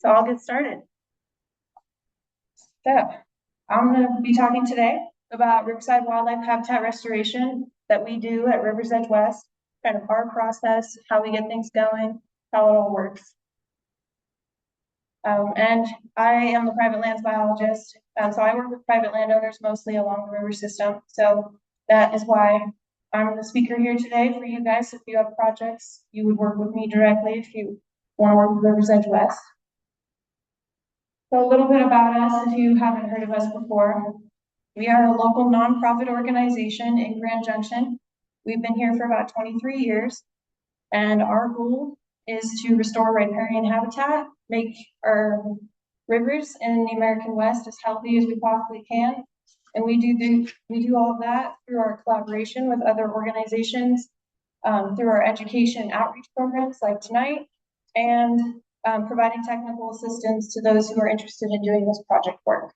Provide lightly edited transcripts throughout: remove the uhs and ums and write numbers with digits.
So I'll get started. So I'm going to be talking today about Riverside wildlife habitat restoration that we do at RiversEdge West, kind of our process, how we get things going, how it all works. And I am the private lands biologist, so I work with private landowners mostly along the river system. So that is why I'm the speaker here today for you guys. If you have projects, you would work with me directly if you want to work with RiversEdge West. So a little bit about us, if you haven't heard of us before. We are a local nonprofit organization in Grand Junction. We've been here for about 23 years, and our goal is to restore riparian habitat, make our rivers in the American West as healthy as we possibly can. And we do all of that through our collaboration with other organizations, through our education outreach programs like tonight, and providing technical assistance to those who are interested in doing this project work.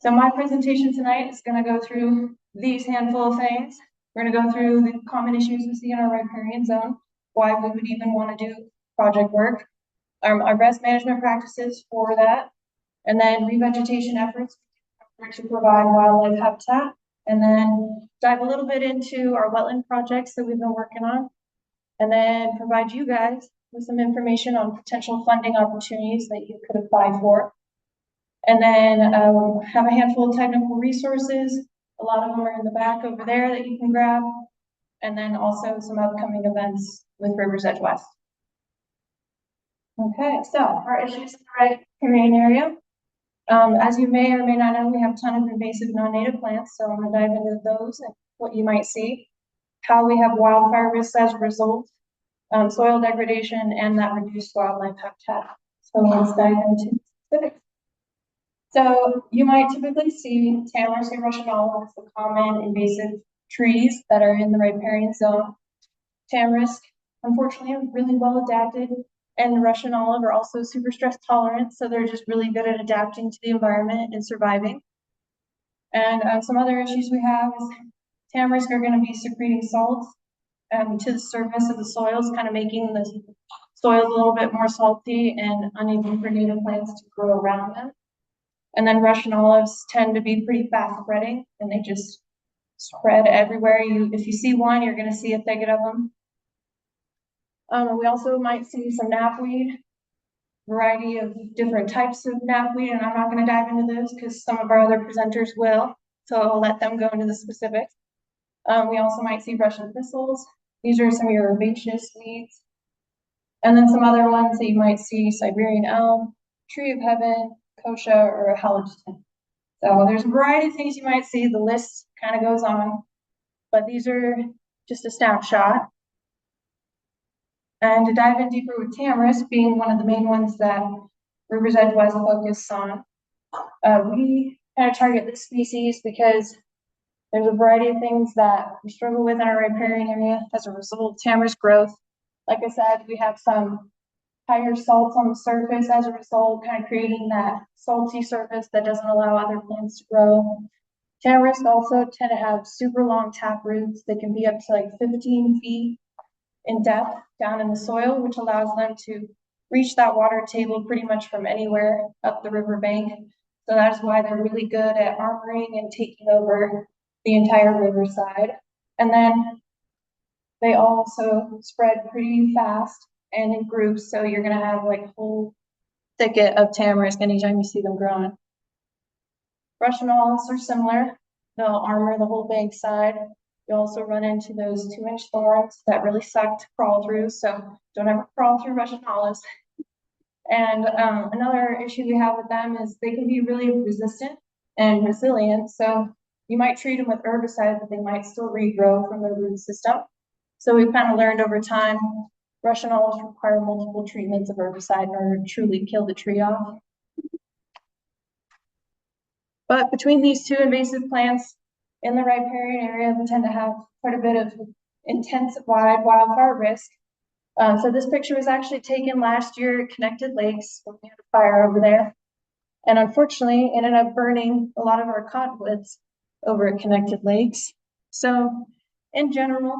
So my presentation tonight is going to go through these handful of things. We're going to go through the common issues we see in our riparian zone, why we would even want to do project work, our best management practices for that, and then revegetation efforts to provide wildlife habitat, and then dive a little bit into our wetland projects that we've been working on, and then provide you guys with some information on potential funding opportunities that you could apply for. And then have a handful of technical resources. A lot of them are in the back over there that you can grab. And then also some upcoming events with RiversEdge West. Okay, so our issues in the riparian area. As you may or may not know, we have a ton of invasive non-native plants. So I'm going to dive into those and what you might see. How we have wildfire risks as a result, soil degradation, and that reduced wildlife habitat. So let's dive into specifics. So you might typically see tamarisk and Russian olive as the common invasive trees that are in the riparian zone. Tamarisk, unfortunately, are really well adapted, and Russian olive are also super stress tolerant, so they're just really good at adapting to the environment and surviving. And some other issues we have is tamarisk are going to be secreting salts to the surface of the soils, kind of making the soils a little bit more salty and unable for native plants to grow around them. And then Russian olives tend to be pretty fast spreading, and they just spread everywhere. If you see one, you're going to see a thicket of them. We also might see some knapweed, variety of different types of knapweed, and I'm not going to dive into those because some of our other presenters will, so I'll let them go into the specifics. We also might see Russian thistles. These are some of your herbaceous weeds. And then some other ones that you might see: Siberian elm, tree of heaven, kochia, or a halogeton. So there's a variety of things you might see. The list kind of goes on, but these are just a snapshot. And to dive in deeper with tamarisk being one of the main ones that RiversEdge West focuses on, we kind of target this species because there's a variety of things that we struggle with in our riparian area as a result of tamarisk growth. Like I said, we have some higher salts on the surface as a result, kind of creating that salty surface that doesn't allow other plants to grow. Tamarisk also tend to have super long tap roots. They can be up to like 15 feet in depth down in the soil, which allows them to reach that water table pretty much from anywhere up the riverbank. So that is why they're really good at armoring and taking over the entire riverside. And then they also spread pretty fast and in groups, so you're going to have like a whole thicket of tamarisk anytime you see them growing. Russian olives are similar. They'll armor the whole bank side. You also run into those 2-inch thorns that really suck to crawl through, so don't ever crawl through Russian olives. And another issue we have with them is they can be really resistant and resilient, so you might treat them with herbicide, but they might still regrow from their root system. So we've kind of learned over time, Russian olives require multiple treatments of herbicide in order to truly kill the tree off. But between these two invasive plants in the riparian area, we tend to have quite a bit of intensified wildfire risk. So this picture was actually taken last year at Connected Lakes when we had a fire over there. And unfortunately, ended up burning a lot of our cottonwoods over at Connected Lakes. So in general,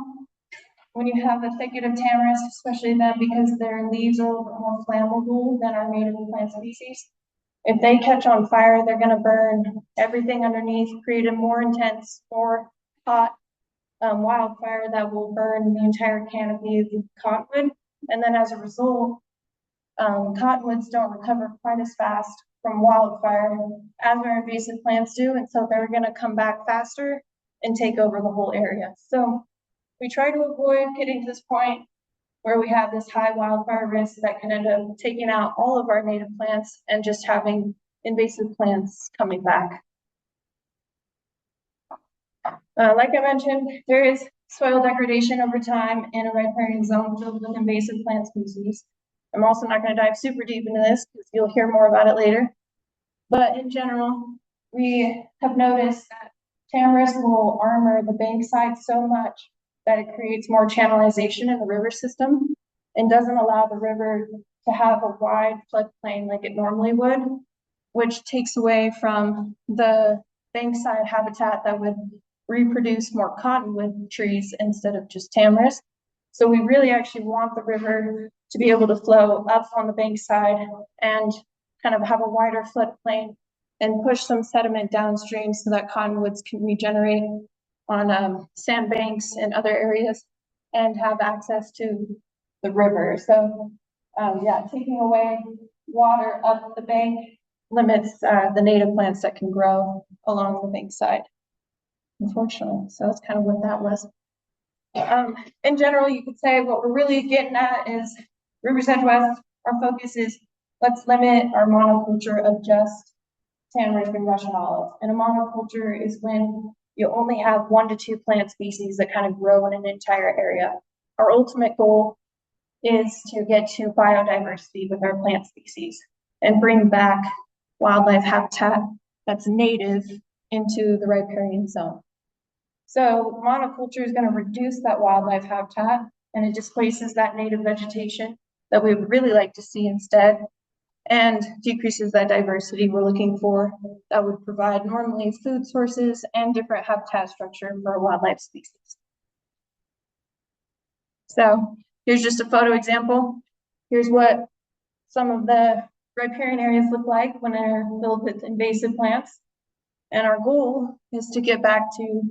when you have a thicket of tamarisk, especially then because their leaves are a little bit more flammable than our native plant species. If they catch on fire, they're gonna burn everything underneath, create a more intense, more hot wildfire that will burn the entire canopy of the cottonwood. And then as a result, cottonwoods don't recover quite as fast from wildfire as our invasive plants do. And so they're gonna come back faster and take over the whole area. So we try to avoid getting to this point where we have this high wildfire risk that can end up taking out all of our native plants and just having invasive plants coming back. Like I mentioned, there is soil degradation over time in a riparian zone filled with invasive plant species. I'm also not going to dive super deep into this because you'll hear more about it later. But in general, we have noticed that tamarisk will armor the bank side so much that it creates more channelization in the river system and doesn't allow the river to have a wide floodplain like it normally would, which takes away from the bankside habitat that would reproduce more cottonwood trees instead of just tamarisk. So we really actually want the river to be able to flow up on the bankside and kind of have a wider floodplain and push some sediment downstream so that cottonwoods can regenerate on sandbanks and other areas and have access to the river. So yeah, taking away water up the bank limits the native plants that can grow along the bankside, unfortunately. So that's kind of what that was. In general, you could say what we're really getting at is RiversEdge West. Our focus is let's limit our monoculture of just tamarisk and Russian olive. And a monoculture is when you only have 1 to 2 plant species that kind of grow in an entire area. Our ultimate goal is to get to biodiversity with our plant species and bring back wildlife habitat that's native into the riparian zone. So monoculture is going to reduce that wildlife habitat and it displaces that native vegetation that we would really like to see instead and decreases that diversity we're looking for that would provide normally food sources and different habitat structure for wildlife species. So here's just a photo example. Here's what some of the riparian areas look like when they're filled with invasive plants. And our goal is to get back to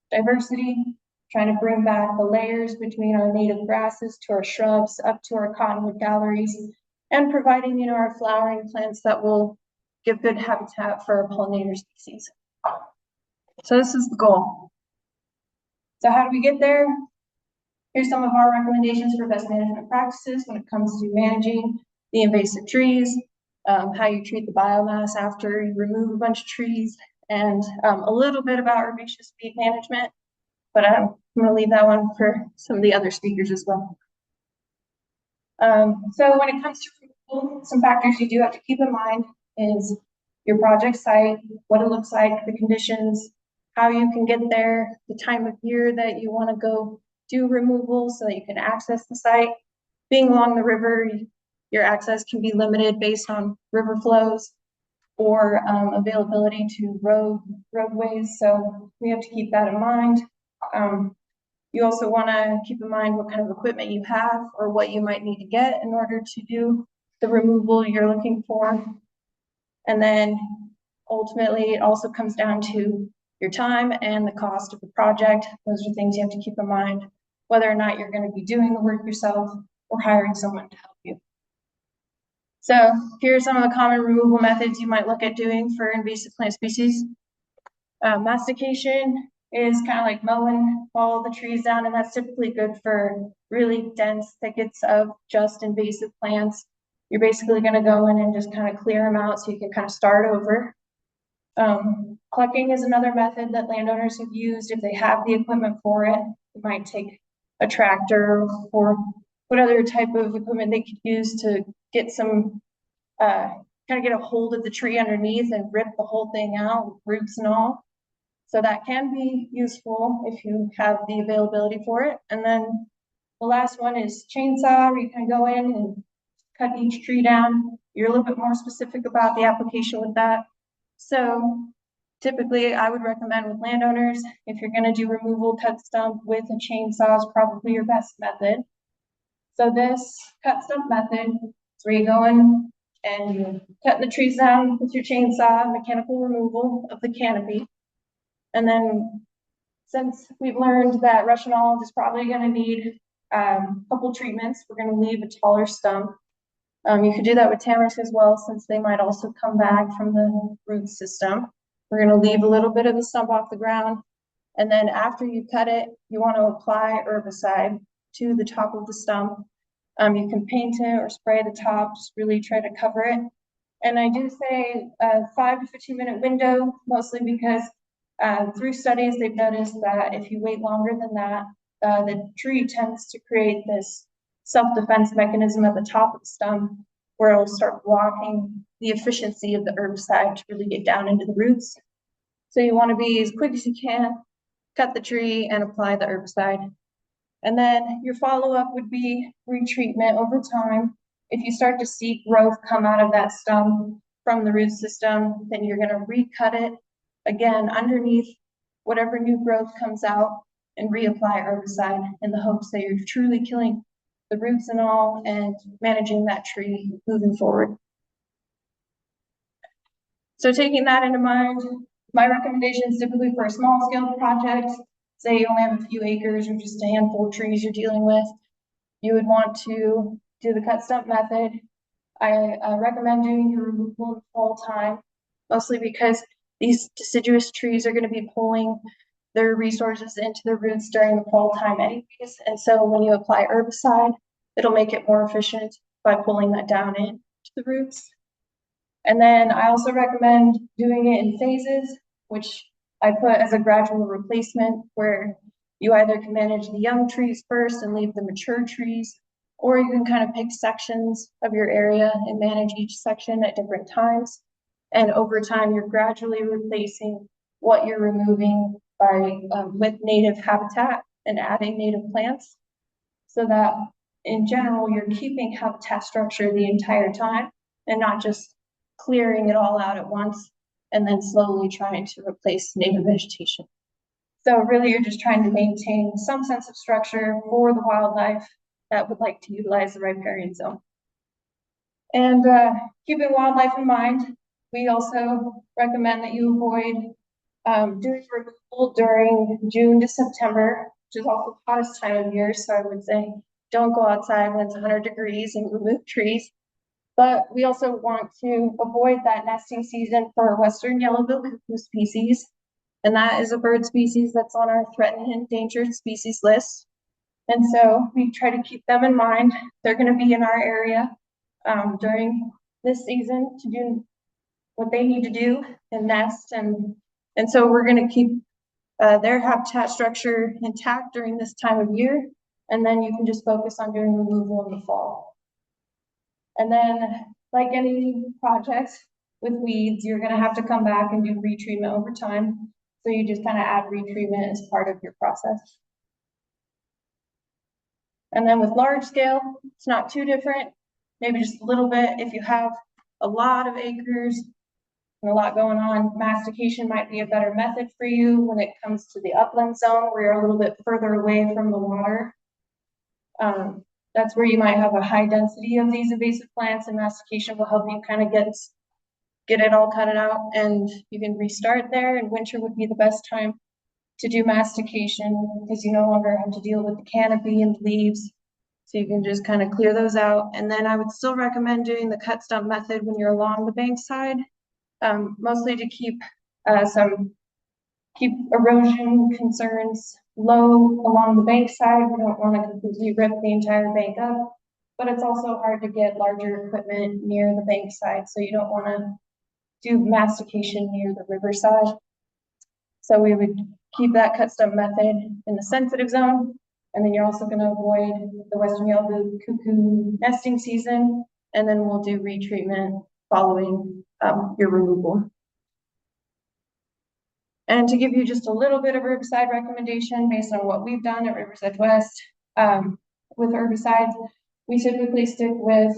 diversity, trying to bring back the layers between our native grasses to our shrubs, up to our cottonwood galleries, and providing, our flowering plants that will give good habitat for our pollinator species. So this is the goal. So how do we get there? Here's some of our recommendations for best management practices when it comes to managing the invasive trees, how you treat the biomass after you remove a bunch of trees, and a little bit about herbaceous weed management, but I'm going to leave that one for some of the other speakers as well. So when it comes to removal, some factors you do have to keep in mind is your project site, what it looks like, the conditions, how you can get there, the time of year that you want to go do removal so that you can access the site. Being along the river, your access can be limited based on river flows or availability to roadways. So we have to keep that in mind. You also want to keep in mind what kind of equipment you have or what you might need to get in order to do the removal you're looking for. And then ultimately, it also comes down to your time and the cost of the project. Those are things you have to keep in mind, whether or not you're going to be doing the work yourself or hiring someone to help you. So here are some of the common removal methods you might look at doing for invasive plant species. Mastication is kind of like mowing all the trees down, and that's typically good for really dense thickets of just invasive plants. You're basically going to go in and just kind of clear them out so you can kind of start over. Clucking is another method that landowners have used if they have the equipment for it. You might take a tractor or what other type of equipment they could use to get some, kind of get a hold of the tree underneath and rip the whole thing out, roots and all. So that can be useful if you have the availability for it. And then the last one is chainsaw, where you can go in and cut each tree down. You're a little bit more specific about the application with that. So Typically, I would recommend with landowners, if you're gonna do removal, cut stump with a chainsaw is probably your best method. So this cut stump method is where you go in and you cut the trees down with your chainsaw, mechanical removal of the canopy. And then since we've learned that Russian olive is probably gonna need a couple treatments, we're gonna leave a taller stump. You could do that with tamarisk as well, since they might also come back from the root system. We're gonna leave a little bit of the stump off the ground. And then after you cut it, you want to apply herbicide to the top of the stump. You can paint it or spray the top, just really try to cover it. And I do say a 5 to 15-minute window, mostly because through studies, they've noticed that if you wait longer than that, the tree tends to create this self-defense mechanism at the top of the stump, where it'll start blocking the efficiency of the herbicide to really get down into the roots. So you want to be as quick as you can, cut the tree and apply the herbicide. And then your follow-up would be retreatment over time. If you start to see growth come out of that stump from the root system, then you're gonna recut it again underneath whatever new growth comes out and reapply herbicide in the hopes that you're truly killing the roots and all and managing that tree moving forward. So taking that into mind, my recommendations typically for a small scale project, say you only have a few acres or just a handful of trees you're dealing with, you would want to do the cut stump method. I recommend doing your removal in the fall time, mostly because these deciduous trees are going to be pulling their resources into the roots during the fall time anyways. And so when you apply herbicide, it'll make it more efficient by pulling that down into the roots. And then I also recommend doing it in phases, which I put as a gradual replacement, where you either can manage the young trees first and leave the mature trees, or you can kind of pick sections of your area and manage each section at different times. And over time, you're gradually replacing what you're removing by with native habitat and adding native plants, so that in general, you're keeping habitat structure the entire time and not just clearing it all out at once and then slowly trying to replace native vegetation. So really, you're just trying to maintain some sense of structure for the wildlife that would like to utilize the riparian zone. And keeping wildlife in mind, we also recommend that you avoid doing removal during June to September, which is also the hottest time of year. So I would say don't go outside when it's 100 degrees and remove trees. But we also want to avoid that nesting season for Western yellow-billed cuckoo species. And that is a bird species that's on our threatened and endangered species list. And so we try to keep them in mind. They're going to be in our area during this season to do what they need to do and nest. And so we're going to keep their habitat structure intact during this time of year. And then you can just focus on doing removal in the fall. And then, like any project with weeds, you're going to have to come back and do retreatment over time. So you just kind of add retreatment as part of your process. And then with large scale, it's not too different, maybe just a little bit. If you have a lot of acres and a lot going on, mastication might be a better method for you when it comes to the upland zone, where you're a little bit further away from the water. That's where you might have a high density of these invasive plants, and mastication will help you kind of get it all cut out, and you can restart there. And winter would be the best time to do mastication because you no longer have to deal with the canopy and the leaves. So you can just kind of clear those out. And then I would still recommend doing the cut stump method when you're along the bank side, mostly to keep erosion concerns low along the bank side. We don't want to completely rip the entire bank up, but it's also hard to get larger equipment near the bank side, so you don't want to do mastication near the riverside. So we would keep that cut stump method in the sensitive zone, and then you're also going to avoid the Western yellow-billed cuckoo nesting season, and then we'll do retreatment following your removal. And to give you just a little bit of herbicide recommendation based on what we've done at RiversEdge West, with herbicides, we typically stick with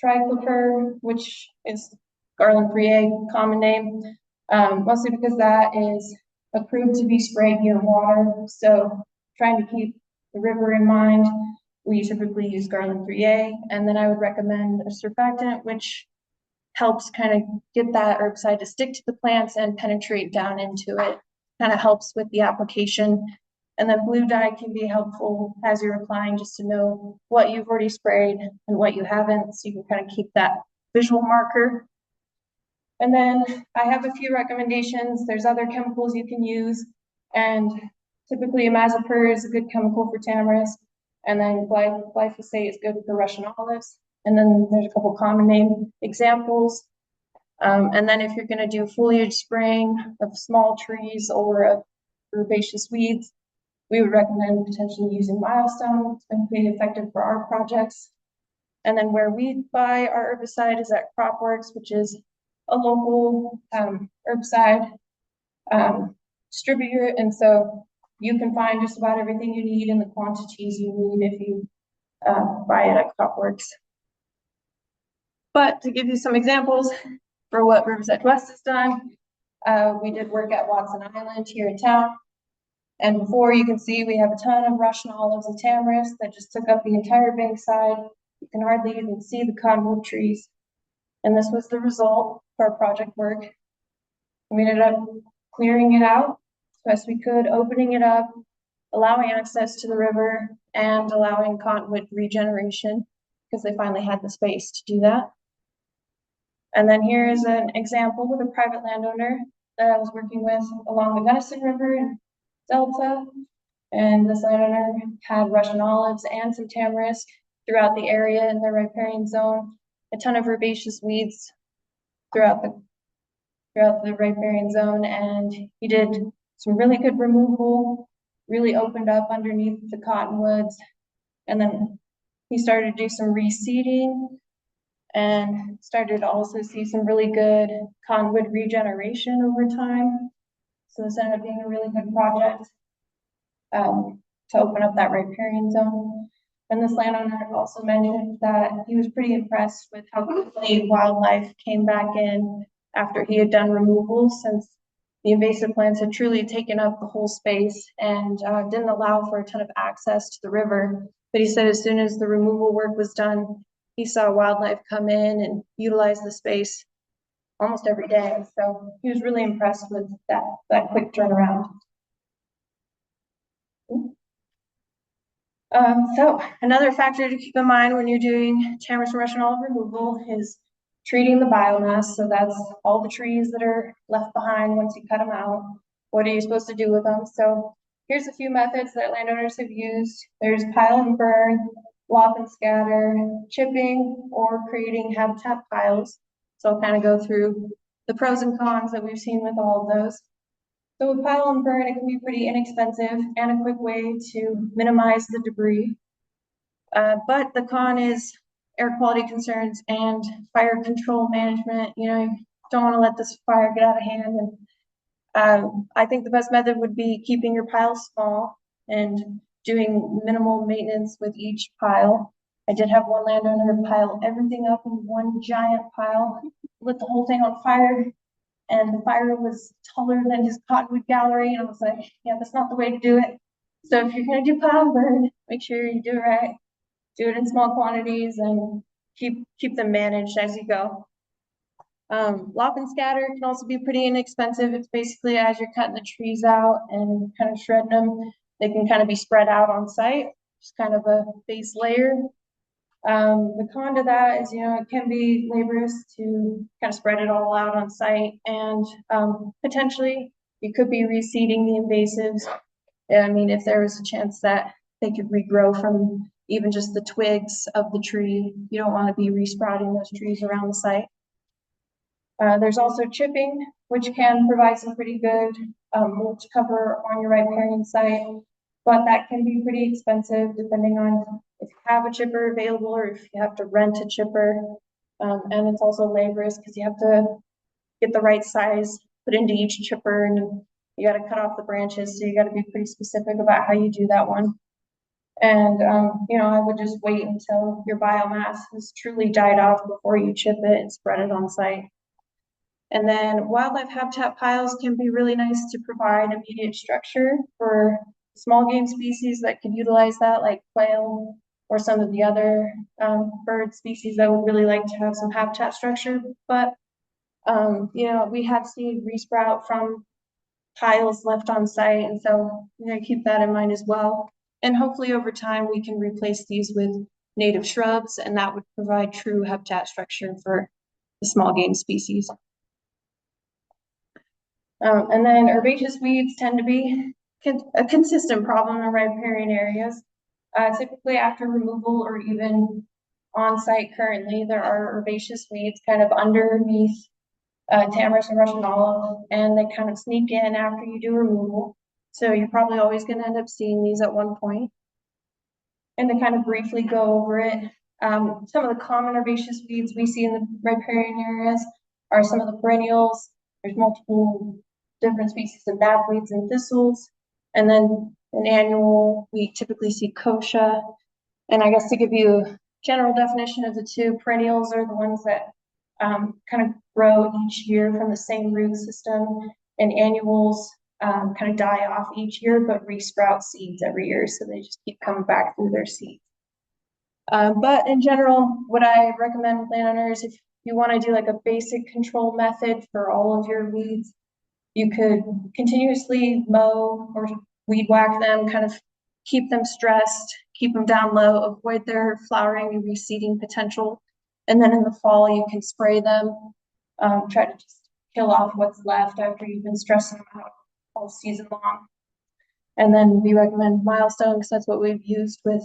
triclopyr, which is garland free egg, common name. Mostly because that is approved to be sprayed near water. So trying to keep the river in mind, we typically use Garland 3A, and then I would recommend a surfactant, which helps kind of get that herbicide to stick to the plants and penetrate down into it. Kind of helps with the application. And then blue dye can be helpful as you're applying, just to know what you've already sprayed and what you haven't, so you can kind of keep that visual marker. And then I have a few recommendations. There's other chemicals you can use, and typically imazapyr is a good chemical for tamarisk, and then glyphosate is good for Russian olives. And then there's a couple common name examples. And then if you're going to do foliage spraying of small trees or of herbaceous weeds, we would recommend potentially using Milestone. It's been pretty effective for our projects. And then where we buy our herbicide is at Cropworks, which is a local herbicide distributor. And so you can find just about everything you need in the quantities you need if you buy it at Cropworks. But to give you some examples for what RiversEdge West has done, we did work at Watson Island here in town. And before, you can see we have a ton of Russian olives and tamarisk that just took up the entire bank side. You can hardly even see the cottonwood trees. And this was the result of our project work. We ended up clearing it out as best we could, opening it up, allowing access to the river, and allowing cottonwood regeneration, because they finally had the space to do that. And then here is an example with a private landowner that I was working with along the Gunnison River in Delta. And this landowner had Russian olives and some tamarisk throughout the area in the riparian zone, a ton of herbaceous weeds throughout the riparian zone, and he did some really good removal, really opened up underneath the cottonwoods, and then he started to do some reseeding and started to also see some really good cottonwood regeneration over time. So this ended up being a really good project to open up that riparian zone. And this landowner also mentioned that he was pretty impressed with how quickly wildlife came back in after he had done removal, since the invasive plants had truly taken up the whole space and didn't allow for a ton of access to the river. But he said as soon as the removal work was done, he saw wildlife come in and utilize the space almost every day. So he was really impressed with that quick turnaround. So another factor to keep in mind when you're doing tamarisk and Russian olive removal is treating the biomass. So that's all the trees that are left behind once you cut them out. What are you supposed to do with them? So here's a few methods that landowners have used. There's pile and burn, lop and scatter, chipping, or creating habitat piles. So I'll kind of go through the pros and cons that we've seen with all of those. So with pile and burn, it can be pretty inexpensive and a quick way to minimize the debris. But the con is air quality concerns and fire control management. You know, you don't want to let this fire get out of hand. And I think the best method would be keeping your piles small and doing minimal maintenance with each pile. I did have one landowner pile everything up in one giant pile, lit the whole thing on fire, and the fire was taller than his cottonwood gallery. And I was like, yeah, that's not the way to do it. So if you're going to do pile burn, make sure you do it right. Do it in small quantities and keep them managed as you go. Lop and scatter can also be pretty inexpensive. It's basically as you're cutting the trees out and kind of shredding them, they can kind of be spread out on site, just kind of a base layer. The con to that is, you know, it can be laborious to kind of spread it all out on site, and potentially you could be reseeding the invasives. I mean, if there was a chance that they could regrow from even just the twigs of the tree, you don't want to be resprouting those trees around the site. There's also chipping, which can provide some pretty good mulch cover on your riparian site, but that can be pretty expensive depending on if you have a chipper available or if you have to rent a chipper. And it's also laborious because you have to get the right size put into each chipper, and you got to cut off the branches, so you got to be pretty specific about how you do that one. And you know, I would just wait until your biomass has truly died off before you chip it and spread it on site. And then wildlife habitat piles can be really nice to provide immediate structure for small game species that could utilize that, like quail or some of the other bird species that would really like to have some habitat structure. But we have seen resprout from piles left on site, and so we're going to keep that in mind as well. And hopefully over time we can replace these with native shrubs, and that would provide true habitat structure for the small game species. And then herbaceous weeds tend to be a consistent problem in riparian areas. Typically after removal or even on site currently, there are herbaceous weeds kind of underneath tamarisk and Russian olive, and they kind of sneak in after you do removal. So you're probably always going to end up seeing these at one point. And to kind of briefly go over it, some of the common herbaceous weeds we see in the riparian areas are some of the perennials. There's multiple different species of knapweeds and thistles. And then an annual, we typically see kochia. And I guess to give you a general definition of the two, perennials are the ones that kind of grow each year from the same root system, and annuals kind of die off each year but resprout seeds every year, so they just keep coming back through their seeds. But in general, what I recommend with landowners, if you want to do like a basic control method for all of your weeds, you could continuously mow or weed whack them, kind of keep them stressed, keep them down low, avoid their flowering and reseeding potential. And then in the fall, you can spray them, try to just kill off what's left after you've been stressing them out all season long. And then we recommend milestone because that's what we've used with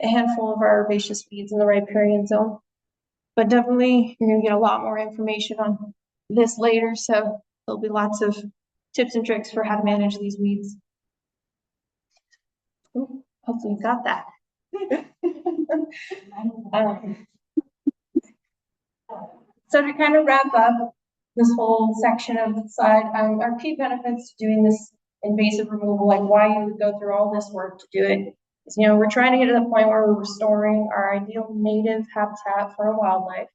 a handful of our herbaceous weeds in the riparian zone. But definitely, you're going to get a lot more information on this later, so there'll be lots of tips and tricks for how to manage these weeds. Ooh, hopefully you got that. So to kind of wrap up this whole section of the slide, our key benefits to doing this invasive removal, like why you would go through all this work to do it, is, we're trying to get to the point where we're restoring our ideal native habitat for our wildlife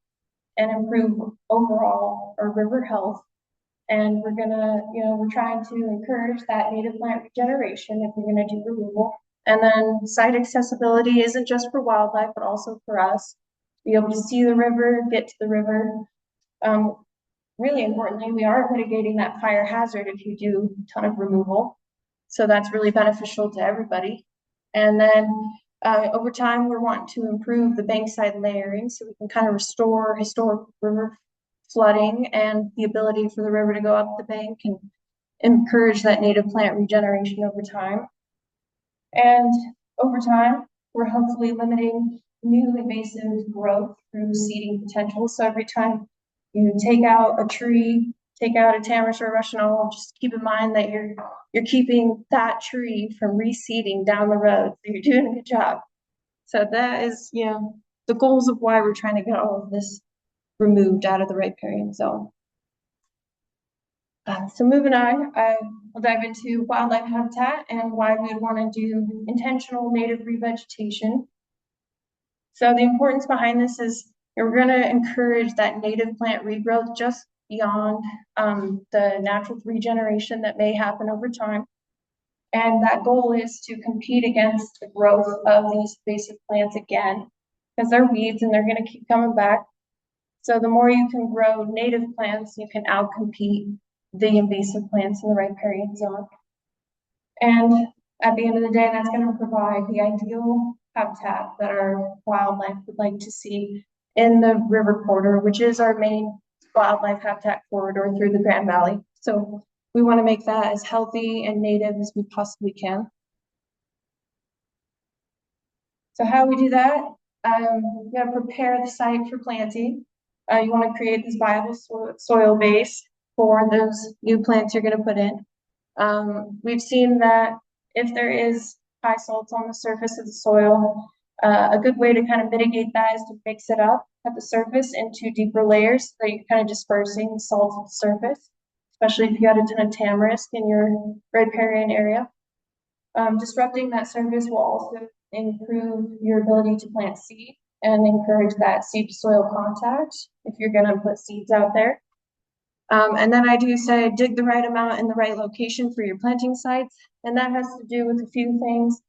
and improve overall our river health. And we're trying to encourage that native plant regeneration if we're gonna do removal. And then site accessibility isn't just for wildlife, but also for us. Be able to see the river, get to the river. Really importantly, we are mitigating that fire hazard if you do a ton of removal. So that's really beneficial to everybody. And then over time, we're wanting to improve the bankside layering so we can kind of restore historic river flooding and the ability for the river to go up the bank and encourage that native plant regeneration over time. And over time, we're hopefully limiting new invasive growth through seeding potential. So every time you take out a tree, take out a tamarisk or a Russian olive, just keep in mind that you're keeping that tree from reseeding down the road. So you're doing a good job. So that is, the goals of why we're trying to get all of this removed out of the riparian zone. So moving on, we'll dive into wildlife habitat and why we would want to do intentional native revegetation. So the importance behind this is we're going to encourage that native plant regrowth just beyond the natural regeneration that may happen over time. And that goal is to compete against the growth of these invasive plants again, because they're weeds and they're going to keep coming back. So the more you can grow native plants, you can outcompete the invasive plants in the riparian zone. And at the end of the day, that's going to provide the ideal habitat that our wildlife would like to see in the river corridor, which is our main wildlife habitat corridor through the Grand Valley. So we want to make that as healthy and native as we possibly can. So how we do that? You got to prepare the site for planting. You want to create this viable soil base for those new plants you're going to put in. We've seen that if there is high salts on the surface of the soil, a good way to kind of mitigate that is to mix it up at the surface into deeper layers so you're kind of dispersing the salts at the surface, especially if you got a ton of tamarisk in your riparian area. Disrupting that surface will also improve your ability to plant seed and encourage that seed to soil contact if you're going to put seeds out there. And then I do say dig the right amount in the right location for your planting sites. And that has to do with a few things.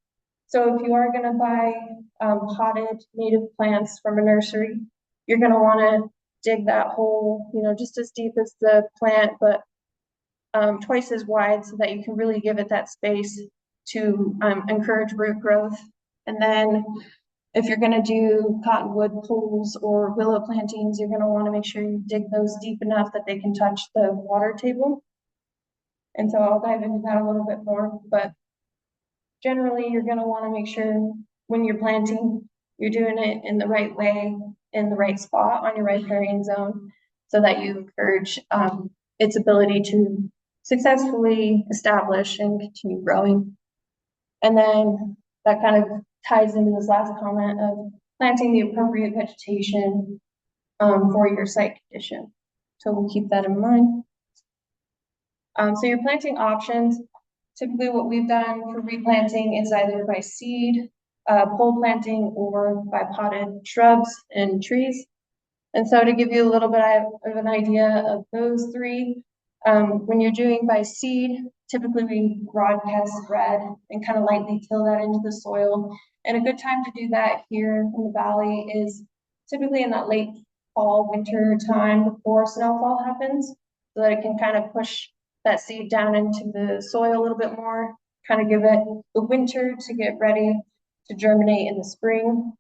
So if you are gonna buy potted native plants from a nursery, you're gonna wanna dig that hole, you know, just as deep as the plant, but twice as wide so that you can really give it that space to encourage root growth. And then if you're gonna do cottonwood poles or willow plantings, you're gonna wanna make sure you dig those deep enough that they can touch the water table. And so I'll dive into that a little bit more, but generally you're gonna wanna make sure when you're planting, you're doing it in the right way, in the right spot on your riparian zone, so that you encourage its ability to successfully establish and continue growing. And then that kind of ties into this last comment of planting the appropriate vegetation for your site condition. So we'll keep that in mind. So your planting options, typically what we've done for replanting is either by seed, pole planting, or by potted shrubs and trees. And so to give you a little bit of an idea of those three, when you're doing by seed, typically we broadcast spread and kind of lightly till that into the soil. And a good time to do that here in the valley is typically in that late fall, winter time before snowfall happens, so that it can kind of push that seed down into the soil a little bit more, kind of give it the winter to get ready to germinate in the spring.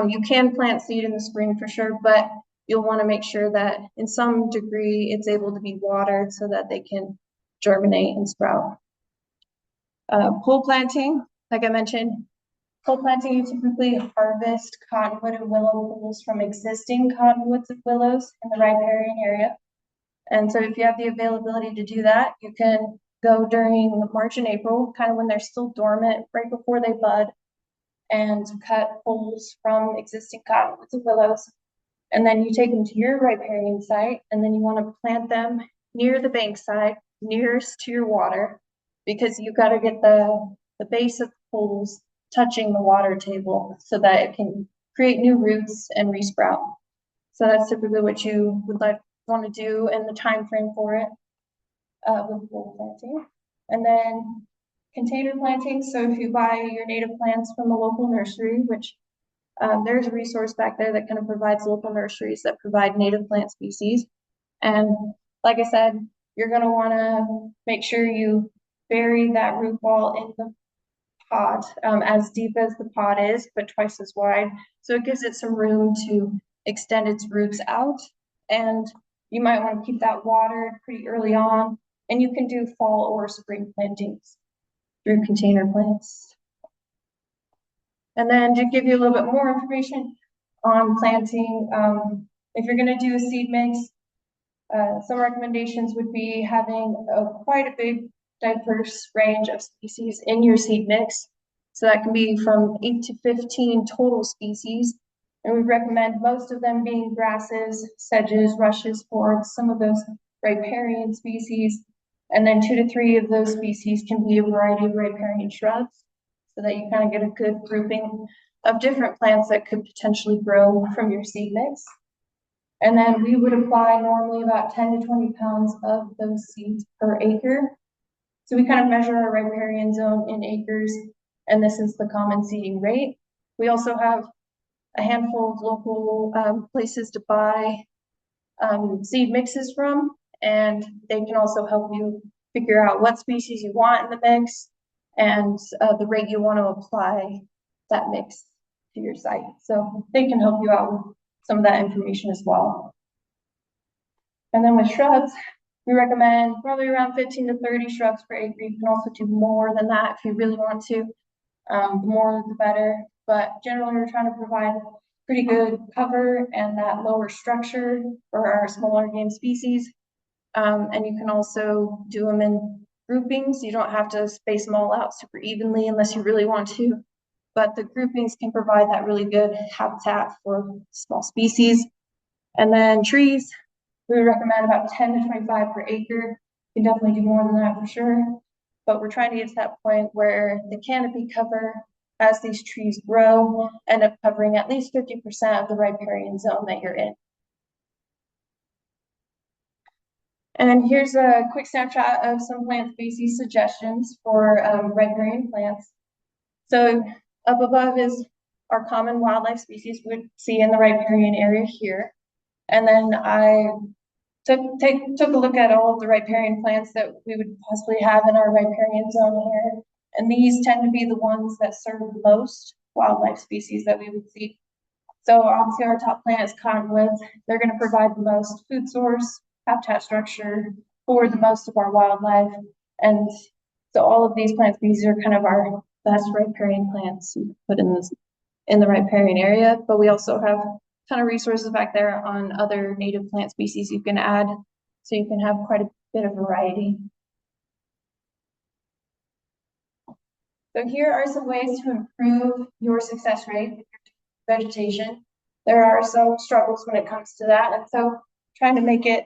You can plant seed in the spring for sure, but you'll want to make sure that in some degree it's able to be watered so that they can germinate and sprout. Pole planting, like I mentioned, pole planting, you typically harvest cottonwood and willow poles from existing cottonwoods and willows in the riparian area. And so if you have the availability to do that, you can go during March and April, kind of when they're still dormant, right before they bud, and cut poles from existing cottonwoods and willows. And then you take them to your riparian site, and then you want to plant them near the bankside, nearest to your water, because you've got to get the base of the poles touching the water table so that it can create new roots and resprout. So that's typically what you would want to do in the time frame for it with pole planting. And then container planting. So if you buy your native plants from a local nursery, which there's a resource back there that kind of provides local nurseries that provide native plant species. And like I said, you're going to want to make sure you bury that root ball in the pot as deep as the pot is, but twice as wide. So it gives it some room to extend its roots out. And you might want to keep that watered pretty early on. And you can do fall or spring plantings through container plants. And then to give you a little bit more information on planting, if you're going to do a seed mix, some recommendations would be having quite a big diverse range of species in your seed mix. So that can be from 8 to 15 total species. And we recommend most of them being grasses, sedges, rushes, forbs, some of those riparian species. And then 2 to 3 of those species can be a variety of riparian shrubs, so that you kind of get a good grouping of different plants that could potentially grow from your seed mix. And then we would apply normally about 10 to 20 pounds of those seeds per acre. So we kind of measure our riparian zone in acres, and this is the common seeding rate. We also have a handful of local places to buy seed mixes from, and they can also help you figure out what species you want in the mix and the rate you want to apply that mix to your site. So they can help you out with some of that information as well. And then with shrubs, we recommend probably around 15 to 30 shrubs per acre. You can also do more than that if you really want to. The more the better, but generally we're trying to provide pretty good cover and that lower structure for our smaller game species. And you can also do them in groupings. You don't have to space them all out super evenly unless you really want to, but the groupings can provide that really good habitat for small species. And then trees, we recommend about 10 to 25 per acre. You can definitely do more than that for sure, but we're trying to get to that point where the canopy cover, as these trees grow, end up covering at least 50% of the riparian zone that you're in. And then here's a quick snapshot of some plant species suggestions for riparian plants. So up above is our common wildlife species we'd see in the riparian area here. And then I took a look at all of the riparian plants that we would possibly have in our riparian zone here. And these tend to be the ones that serve most wildlife species that we would see. So obviously our top plant is cottonwoods. They're going to provide the most food source, habitat structure for the most of our wildlife. And so all of these plant species are kind of our best riparian plants you put in the riparian area. But we also have a ton of resources back there on other native plant species you can add, so you can have quite a bit of variety. So here are some ways to improve your success rate with your vegetation. There are some struggles when it comes to that, and so trying to make it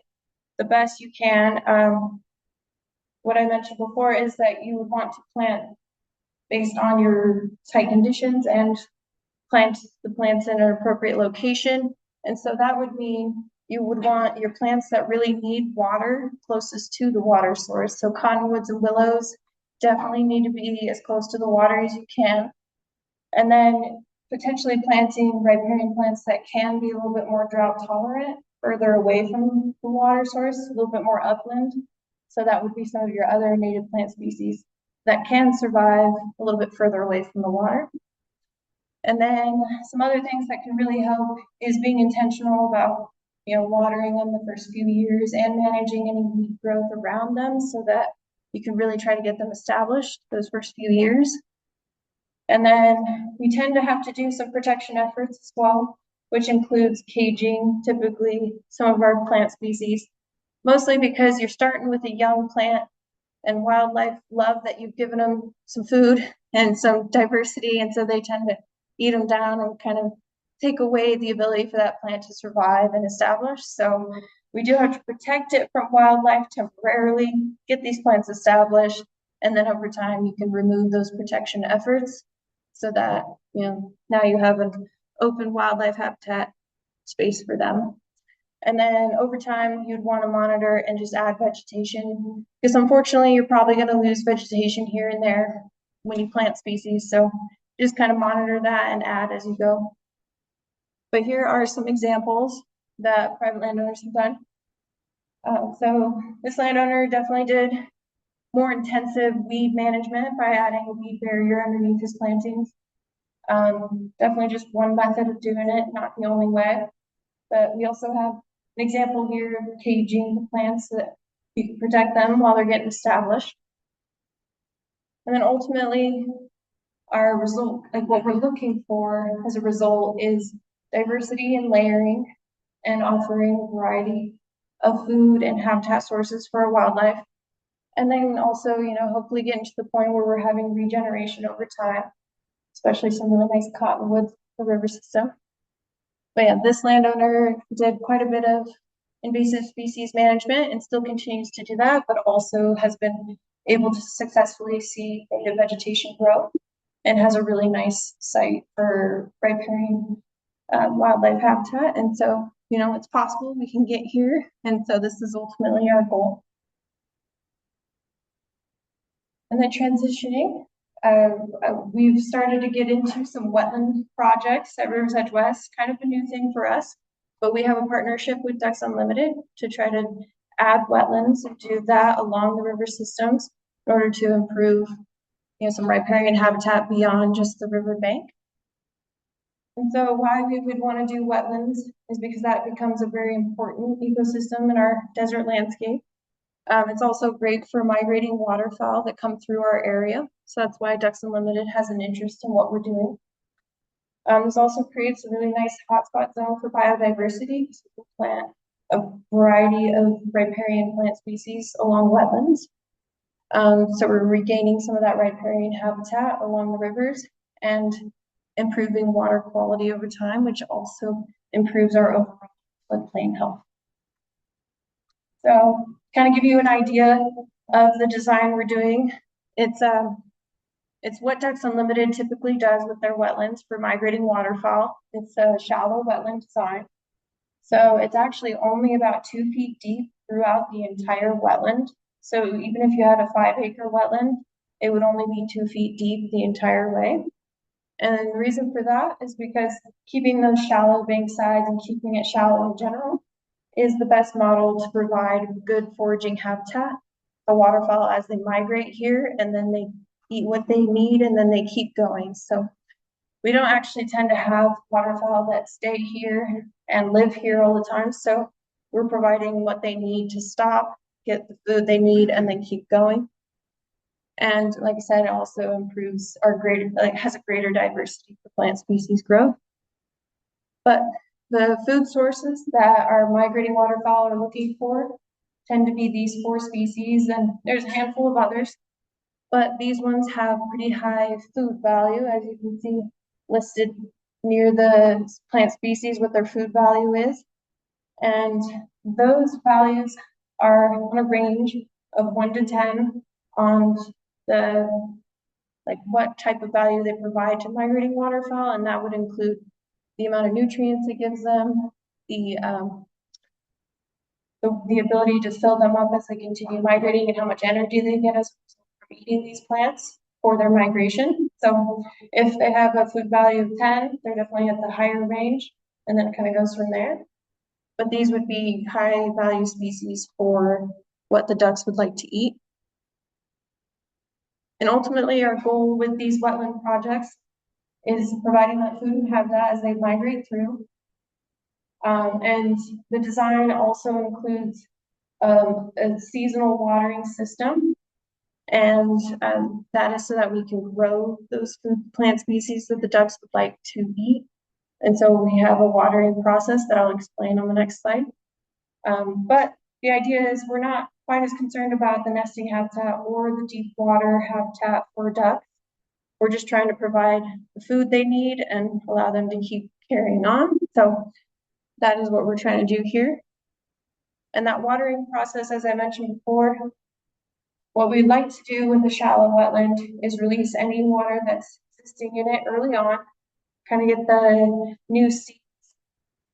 the best you can. What I mentioned before is that you would want to plant based on your site conditions and plant the plants in an appropriate location. And so that would mean you would want your plants that really need water closest to the water source. So cottonwoods and willows definitely need to be as close to the water as you can. And then potentially planting riparian plants that can be a little bit more drought tolerant, further away from the water source, a little bit more upland. So that would be some of your other native plant species that can survive a little bit further away from the water. And then some other things that can really help is being intentional about, watering them the first few years and managing any weed growth around them so that you can really try to get them established those first few years. And then we tend to have to do some protection efforts as well, which includes caging, typically some of our plant species, mostly because you're starting with a young plant and wildlife love that you've given them some food and some diversity. And so they tend to eat them down and kind of take away the ability for that plant to survive and establish. So we do have to protect it from wildlife temporarily, get these plants established, and then over time you can remove those protection efforts so that, now you have an open wildlife habitat space for them. And then over time, you'd want to monitor and just add vegetation, because unfortunately, you're probably going to lose vegetation here and there when you plant species. So just kind of monitor that and add as you go. But here are some examples that private landowners have done. So this landowner definitely did more intensive weed management by adding a weed barrier underneath his plantings. Definitely just one method of doing it, not the only way. But we also have an example here of caging the plants so that you can protect them while they're getting established. And then ultimately, our result, like what we're looking for as a result, is diversity and layering and offering a variety of food and habitat sources for our wildlife. And then also, hopefully getting to the point where we're having regeneration over time, especially some really nice cottonwoods, the river system. But yeah, this landowner did quite a bit of invasive species management and still continues to do that, but also has been able to successfully see native vegetation grow and has a really nice site for riparian wildlife habitat. And so, it's possible we can get here. And so this is ultimately our goal. And then transitioning, we've started to get into some wetland projects at RiversEdge West, kind of a new thing for us, but we have a partnership with Ducks Unlimited to try to add wetlands and do that along the river systems in order to improve, some riparian habitat beyond just the riverbank. And so why we would want to do wetlands is because that becomes a very important ecosystem in our desert landscape. It's also great for migrating waterfowl that come through our area. So that's why Ducks Unlimited has an interest in what we're doing. This also creates a really nice hotspot zone for biodiversity. So we can plant a variety of riparian plant species along wetlands. So we're regaining some of that riparian habitat along the rivers and improving water quality over time, which also improves our overall floodplain health. So kind of give you an idea of the design we're doing. It's what Ducks Unlimited typically does with their wetlands for migrating waterfowl. It's a shallow wetland design. So it's actually only about 2 feet deep throughout the entire wetland. So even if you had a 5-acre wetland, it would only be 2 feet deep the entire way. And the reason for that is because keeping those shallow bank sides and keeping it shallow in general is the best model to provide good foraging habitat for waterfowl as they migrate here, and then they eat what they need and then they keep going. So we don't actually tend to have waterfowl that stay here and live here all the time. So we're providing what they need to stop, get the food they need, and then keep going. And like I said, it also improves our greater, has a greater diversity for plant species growth. But the food sources that our migrating waterfowl are looking for tend to be these 4 species, and there's a handful of others, but these ones have pretty high food value, as you can see listed near the plant species what their food value is. And those values are on a range of 1 to 10 on the, what type of value they provide to migrating waterfowl, and that would include the amount of nutrients it gives them, the ability to fill them up as they continue migrating, and how much energy they get as from eating these plants for their migration. So if they have a food value of 10, they're definitely at the higher range, and then it kind of goes from there. But these would be high value species for what the ducks would like to eat. And ultimately, our goal with these wetland projects is providing that food and habitat as they migrate through. And the design also includes a seasonal watering system. And that is so that we can grow those food plant species that the ducks would like to eat. And so we have a watering process that I'll explain on the next slide. But the idea is we're not quite as concerned about the nesting habitat or the deep water habitat for ducks. We're just trying to provide the food they need and allow them to keep carrying on. So that is what we're trying to do here. And that watering process, as I mentioned before, what we'd like to do with a shallow wetland is release any water that's existing in it early on, kind of get the new seeds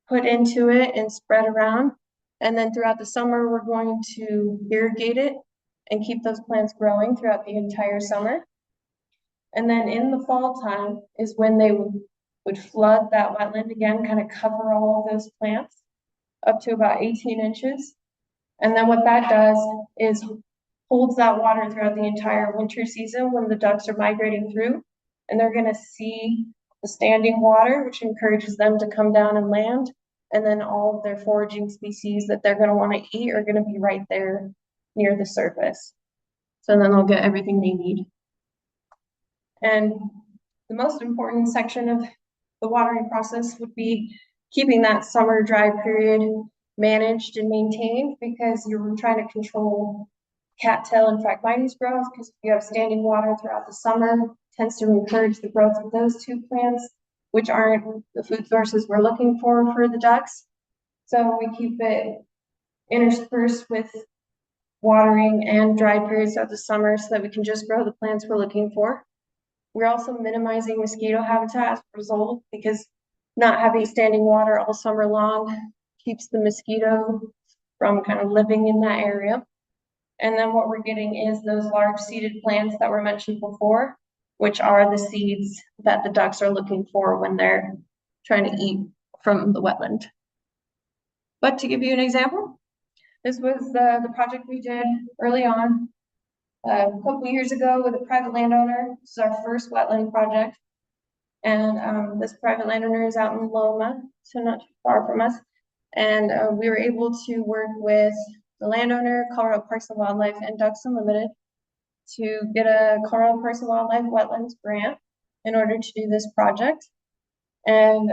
put into it and spread around. And then throughout the summer, we're going to irrigate it and keep those plants growing throughout the entire summer. And then in the fall time is when they would flood that wetland again, kind of cover all of those plants up to about 18 inches. And then what that does is holds that water throughout the entire winter season when the ducks are migrating through. And they're going to see the standing water, which encourages them to come down and land. And then all of their foraging species that they're going to want to eat are going to be right there near the surface. So then they'll get everything they need. And the most important section of the watering process would be keeping that summer dry period managed and maintained, because you're trying to control cattail and Phragmites growth, because if you have standing water throughout the summer, it tends to encourage the growth of those 2 plants, which aren't the food sources we're looking for the ducks. So we keep it interspersed with watering and dry periods of the summer so that we can just grow the plants we're looking for. We're also minimizing mosquito habitat as a result, because not having standing water all summer long keeps the mosquito from kind of living in that area. And then what we're getting is those large seeded plants that were mentioned before, which are the seeds that the ducks are looking for when they're trying to eat from the wetland. But to give you an example, this was the project we did early on a couple years ago with a private landowner. This is our first wetland project. And this private landowner is out in Loma, so not too far from us. And we were able to work with the landowner, Colorado Parks and Wildlife, and Ducks Unlimited to get a Colorado Parks and Wildlife wetlands grant in order to do this project. And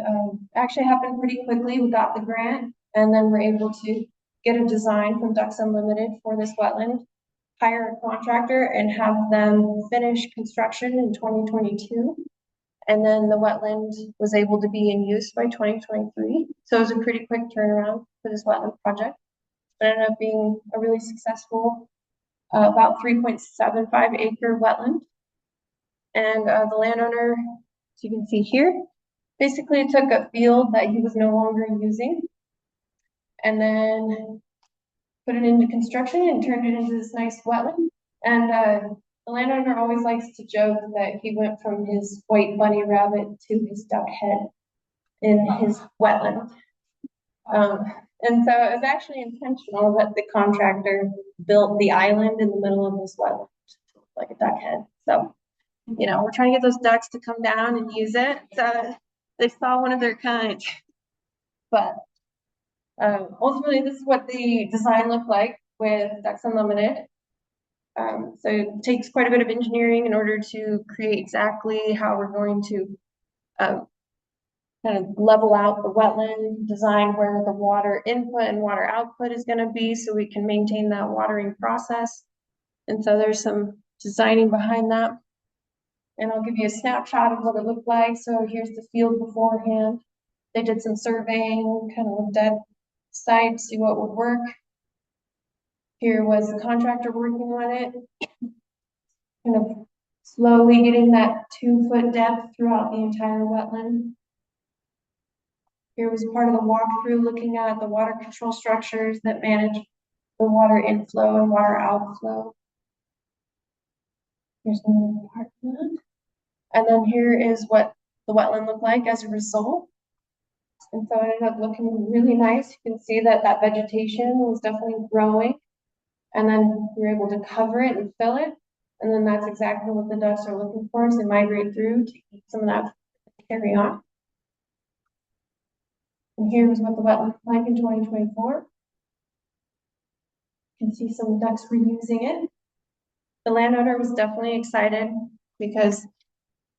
actually happened pretty quickly. We got the grant, and then we're able to get a design from Ducks Unlimited for this wetland, hire a contractor, and have them finish construction in 2022. And then the wetland was able to be in use by 2023. So it was a pretty quick turnaround for this wetland project. It ended up being a really successful, about 3.75 acre wetland. And the landowner, as you can see here, basically took a field that he was no longer using and then put it into construction and turned it into this nice wetland. And the landowner always likes to joke that he went from his white bunny rabbit to his duck head in his wetland. And so it was actually intentional that the contractor built the island in the middle of this wetland, like a duck head. So, you know, we're trying to get those ducks to come down and use it. So they saw one of their kind. But ultimately, this is what the design looked like with Ducks Unlimited. So it takes quite a bit of engineering in order to create exactly how we're going to kind of level out the wetland, design where the water input and water output is going to be so we can maintain that watering process. And so there's some designing behind that. And I'll give you a snapshot of what it looked like. So here's the field beforehand. They did some surveying, kind of looked at site, see what would work. Here was the contractor working on it, kind of slowly getting that 2-foot depth throughout the entire wetland. Here was part of the walkthrough looking at the water control structures that manage the water inflow and water outflow. Here's another part of that. And then here is what the wetland looked like as a result. And so it ended up looking really nice. You can see that that vegetation was definitely growing. And then we were able to cover it and fill it. And then that's exactly what the ducks are looking for as they migrate through to eat some of that carry on. And here's what the wetland looked like in 2024. You can see some ducks reusing it. The landowner was definitely excited because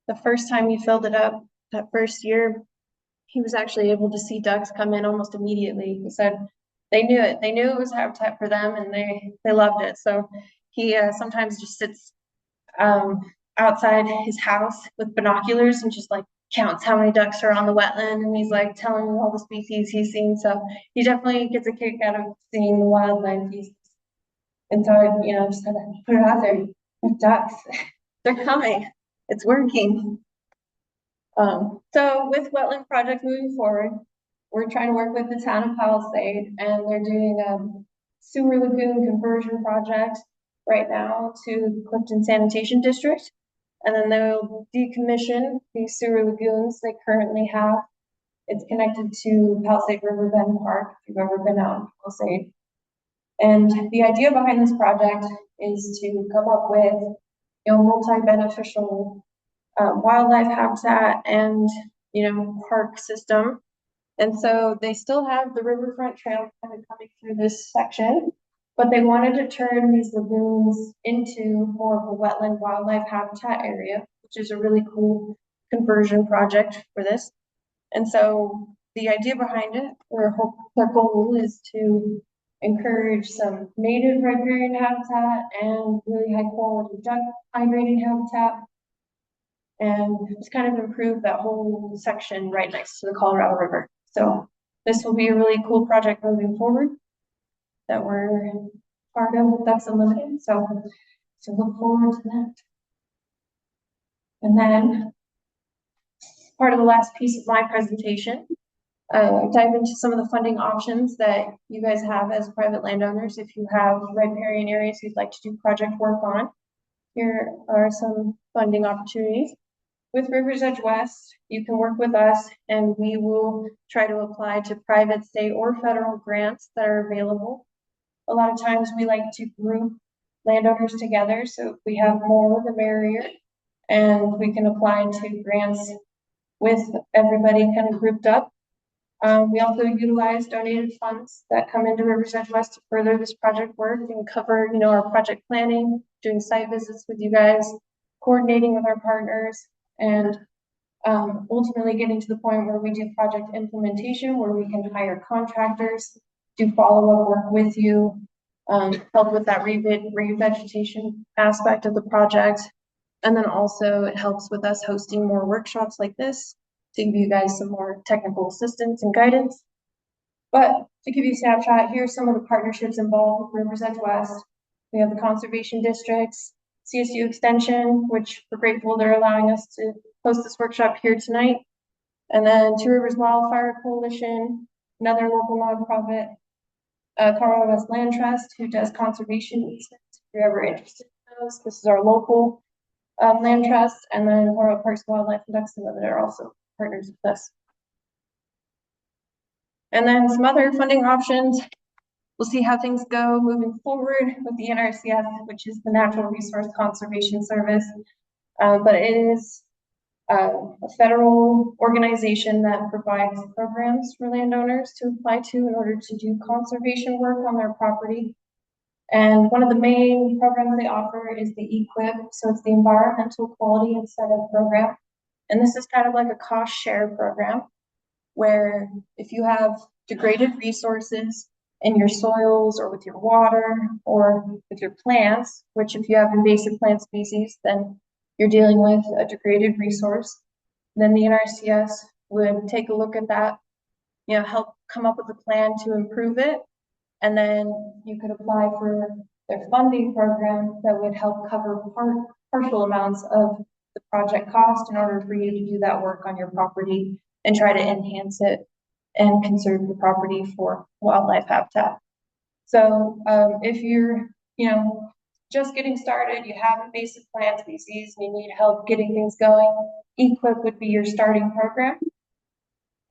the first time he filled it up, that first year, he was actually able to see ducks come in almost immediately. He said they knew it. They knew it was habitat for them and they loved it. So he sometimes just sits outside his house with binoculars and just like counts how many ducks are on the wetland, and he's like telling me all the species he's seen. So he definitely gets a kick out of seeing the wildlife he's. And so I, you know, just had to put it out there. The ducks, they're coming. It's working. So with wetland projects moving forward, we're trying to work with the town of Palisade, and they're doing a sewer lagoon conversion project right now to Clifton Sanitation District. And then they'll decommission these sewer lagoons they currently have. It's connected to Palisade River Bend Park, if you've ever been out in Palisade. And the idea behind this project is to come up with, you know, multi-beneficial wildlife habitat and, you know, park system. And so they still have the riverfront trail kind of coming through this section, but they wanted to turn these lagoons into more of a wetland wildlife habitat area, which is a really cool conversion project for this. And so the idea behind it, or their goal, is to encourage some native riparian habitat and really high quality duck migrating habitat, and just kind of improve that whole section right next to the Colorado River. So this will be a really cool project moving forward that we're part of with Ducks Unlimited. So look forward to that. And then part of the last piece of my presentation, dive into some of the funding options that you guys have as private landowners. If you have riparian areas you'd like to do project work on, here are some funding opportunities. With RiversEdge West, you can work with us and we will try to apply to private, state, or federal grants that are available. A lot of times we like to group landowners together, so if we have more, the merrier, and we can apply to grants with everybody kind of grouped up. We also utilize donated funds that come into RiversEdge West to further this project work and cover, you know, our project planning, doing site visits with you guys, coordinating with our partners, and ultimately getting to the point where we do project implementation, where we can hire contractors, do follow-up work with you, help with that revegetation aspect of the project. And then also it helps with us hosting more workshops like this to give you guys some more technical assistance and guidance. But to give you a snapshot, here's some of the partnerships involved with RiversEdge West. We have the conservation districts, CSU Extension, which we're grateful they're allowing us to host this workshop here tonight. And then Two Rivers Wildfire Coalition, another local nonprofit. Colorado West Land Trust, who does conservation easements, if you're ever interested in those. This is our local land trust, and then Royal Parks Wildlife and Ducks Unlimited are also partners with us. And then some other funding options. We'll see how things go moving forward with the NRCS, which is the Natural Resource Conservation Service. But it is a federal organization that provides programs for landowners to apply to in order to do conservation work on their property. And one of the main programs they offer is the EQIP, so it's the Environmental Quality Incentive Program. And this is kind of like a cost share program, where if you have degraded resources in your soils or with your water or with your plants, which if you have invasive plant species, then you're dealing with a degraded resource, then the NRCS would take a look at that, help come up with a plan to improve it. And then you could apply for their funding program that would help cover partial amounts of the project cost in order for you to do that work on your property and try to enhance it and conserve the property for wildlife habitat. So if you're, just getting started, you have invasive plant species, and you need help getting things going, EQIP would be your starting program.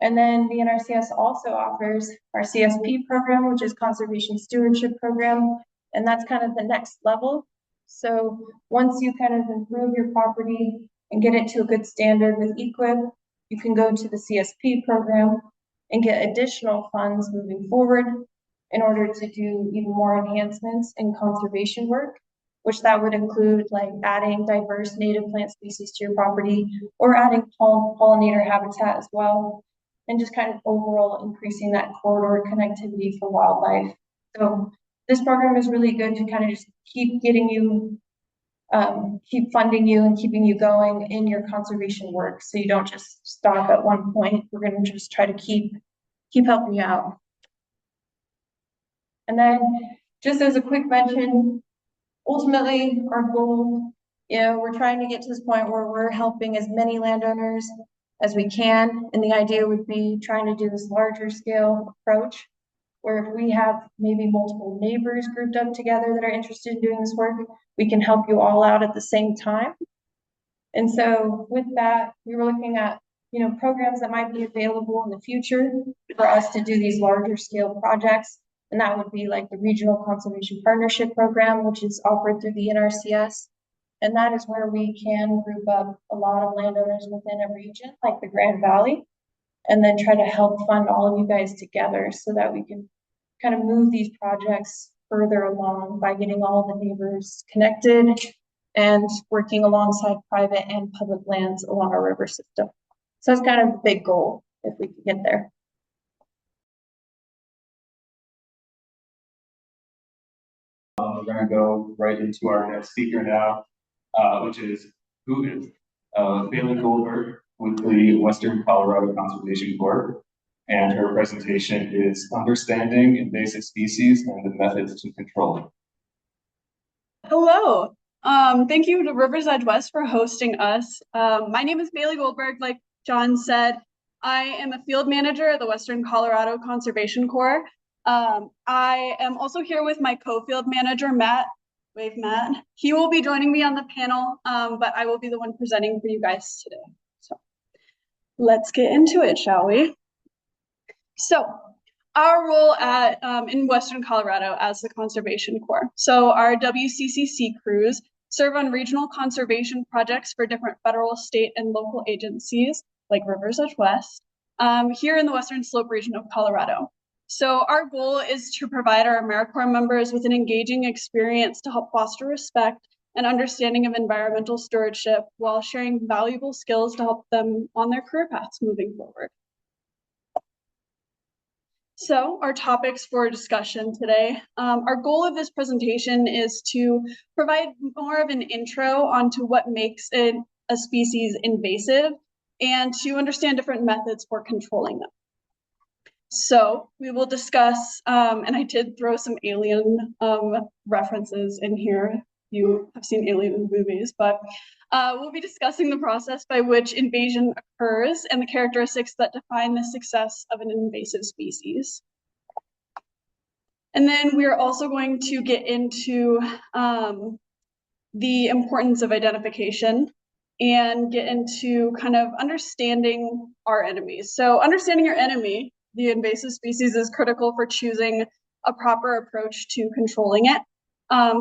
And then the NRCS also offers our CSP program, which is Conservation Stewardship Program, and that's kind of the next level. So once you kind of improve your property and get it to a good standard with EQIP, you can go to the CSP program and get additional funds moving forward in order to do even more enhancements in conservation work, which that would include like adding diverse native plant species to your property or adding pollinator habitat as well, and just kind of overall increasing that corridor connectivity for wildlife. So this program is really good to kind of just keep getting you, keep funding you and keeping you going in your conservation work. So you don't just stop at one point. We're going to just try to keep helping you out. And then just as a quick mention, ultimately our goal, we're trying to get to this point where we're helping as many landowners as we can. And the idea would be trying to do this larger scale approach, where if we have maybe multiple neighbors grouped up together that are interested in doing this work, we can help you all out at the same time. And so with that, we were looking at, programs that might be available in the future for us to do these larger scale projects. And that would be like the Regional Conservation Partnership Program, which is offered through the NRCS. And that is where we can group up a lot of landowners within a region, like the Grand Valley, and then try to help fund all of you guys together so that we can kind of move these projects further along by getting all the neighbors connected and working alongside private and public lands along our river system. So that's kind of a big goal if we can get there. We're going to go right into our next speaker now, which is Bailey Goldberg with the Western Colorado Conservation Corps. And her presentation is Understanding Invasive Species and the Methods to Control Them. Hello. Thank you to RiversEdge West for hosting us. My name is Bailey Goldberg. Like John said, I am a field manager at the Western Colorado Conservation Corps. I am also here with my co-field manager, Matt. Wave, Matt. He will be joining me on the panel, but I will be the one presenting for you guys today. So let's get into it, shall we? So our role at in Western Colorado as the Conservation Corps. So our WCCC crews serve on regional conservation projects for different federal, state, and local agencies like RiversEdge West here in the Western Slope region of Colorado. So our goal is to provide our AmeriCorps members with an engaging experience to help foster respect and understanding of environmental stewardship while sharing valuable skills to help them on their career paths moving forward. So our topics for discussion today, our goal of this presentation is to provide more of an intro onto what makes a species invasive and to understand different methods for controlling them. So we will discuss, and I did throw some alien references in here. You have seen Alien in the movies, but we'll be discussing the process by which invasion occurs and the characteristics that define the success of an invasive species. And then we're also going to get into the importance of identification and get into kind of understanding our enemies. So understanding your enemy, the invasive species, is critical for choosing a proper approach to controlling it.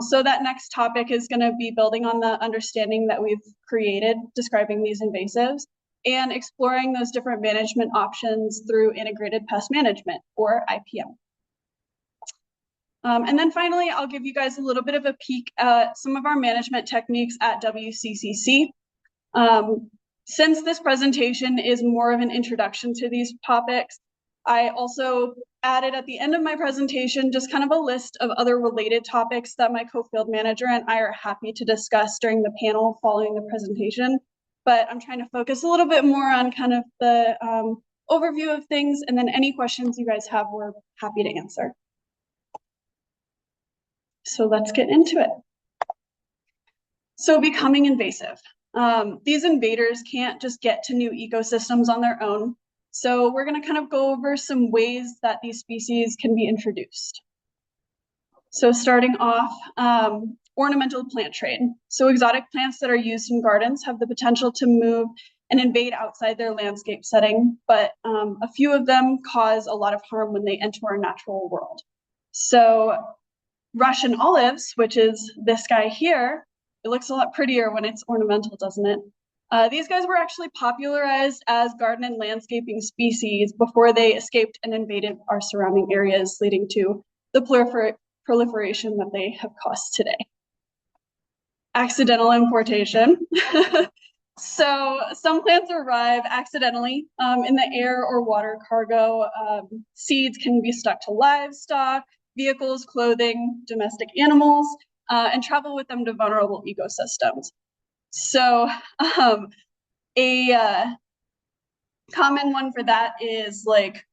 So that next topic is going to be building on the understanding that we've created describing these invasives and exploring those different management options through integrated pest management, or IPM. And then finally, I'll give you guys a little bit of a peek at some of our management techniques at WCCC. Since this presentation is more of an introduction to these topics, I also added at the end of my presentation just kind of a list of other related topics that my co-field manager and I are happy to discuss during the panel following the presentation. But I'm trying to focus a little bit more on kind of the overview of things, and then any questions you guys have, we're happy to answer. So let's get into it. So becoming invasive. These invaders can't just get to new ecosystems on their own. So we're going to kind of go over some ways that these species can be introduced. So starting off, ornamental plant trade. So exotic plants that are used in gardens have the potential to move and invade outside their landscape setting, but a few of them cause a lot of harm when they enter our natural world. So Russian olives, which is this guy here, it looks a lot prettier when it's ornamental, doesn't it? These guys were actually popularized as garden and landscaping species before they escaped and invaded our surrounding areas, leading to the proliferation that they have caused today. Accidental importation. So some plants arrive accidentally in the air or water cargo. Seeds can be stuck to livestock, vehicles, clothing, domestic animals, and travel with them to vulnerable ecosystems. So a common one for that is like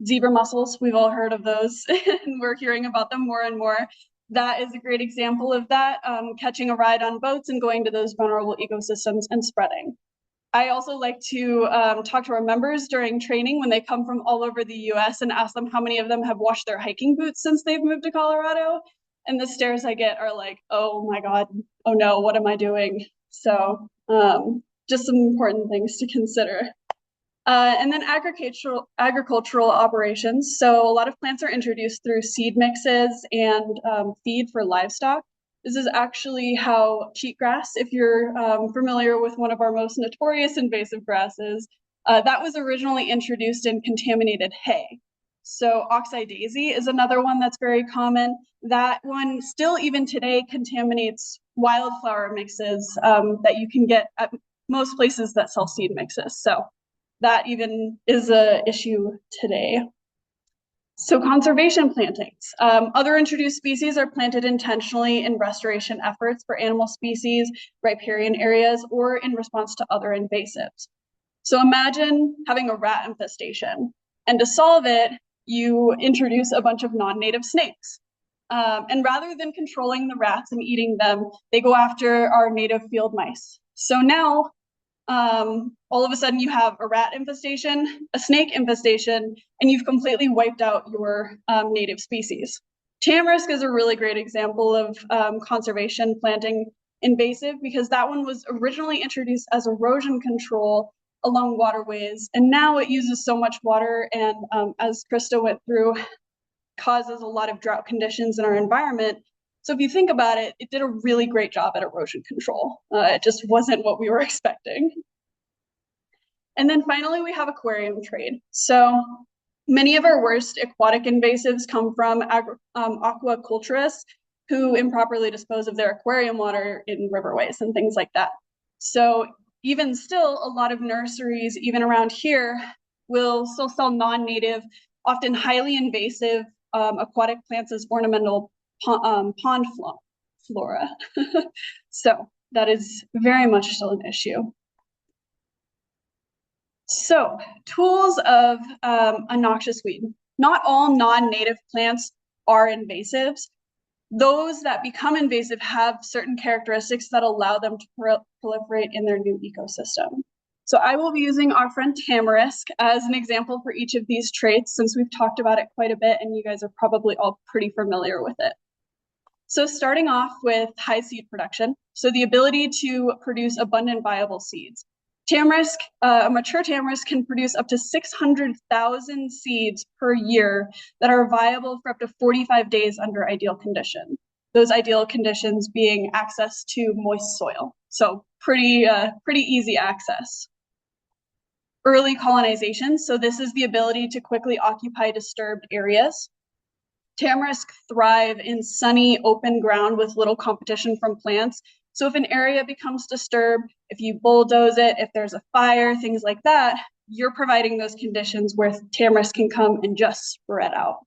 zebra mussels. We've all heard of those and we're hearing about them more and more. That is a great example of that, catching a ride on boats and going to those vulnerable ecosystems and spreading. I also like to talk to our members during training when they come from all over the US and ask them how many of them have washed their hiking boots since they've moved to Colorado. And the stares I get are like, oh my God, oh no, what am I doing? So just some important things to consider. And then agricultural operations. So a lot of plants are introduced through seed mixes and feed for livestock. This is actually how cheatgrass, if you're familiar with one of our most notorious invasive grasses, that was originally introduced in contaminated hay. So oxide-daisy is another one that's very common. That one still even today contaminates wildflower mixes that you can get at most places that sell seed mixes. So that even is an issue today. So conservation plantings. Other introduced species are planted intentionally in restoration efforts for animal species, riparian areas, or in response to other invasives. So imagine having a rat infestation, and to solve it, you introduce a bunch of non-native snakes. And rather than controlling the rats and eating them, they go after our native field mice. So now, all of a sudden you have a rat infestation, a snake infestation, and you've completely wiped out your native species. Tamarisk is a really great example of conservation planting invasive because that one was originally introduced as erosion control along waterways, and now it uses so much water and as Christa went through, causes a lot of drought conditions in our environment. So if you think about it, it did a really great job at erosion control. It just wasn't what we were expecting. And then finally, we have aquarium trade. So many of our worst aquatic invasives come from aquaculturists who improperly dispose of their aquarium water in riverways and things like that. So even still, a lot of nurseries, even around here, will still sell non-native, often highly invasive aquatic plants as ornamental pond flora. So that is very much still an issue. So tools of a noxious weed. Not all non-native plants are invasives. Those that become invasive have certain characteristics that allow them to proliferate in their new ecosystem. So I will be using our friend tamarisk as an example for each of these traits, since we've talked about it quite a bit and you guys are probably all pretty familiar with it. So starting off with high seed production, so the ability to produce abundant viable seeds. Tamarisk, a mature tamarisk can produce up to 600,000 seeds per year that are viable for up to 45 days under ideal conditions. Those ideal conditions being access to moist soil. So pretty easy access. Early colonization, so this is the ability to quickly occupy disturbed areas. Tamarisk thrive in sunny, open ground with little competition from plants. So if an area becomes disturbed, if you bulldoze it, if there's a fire, things like that, you're providing those conditions where tamarisk can come and just spread out.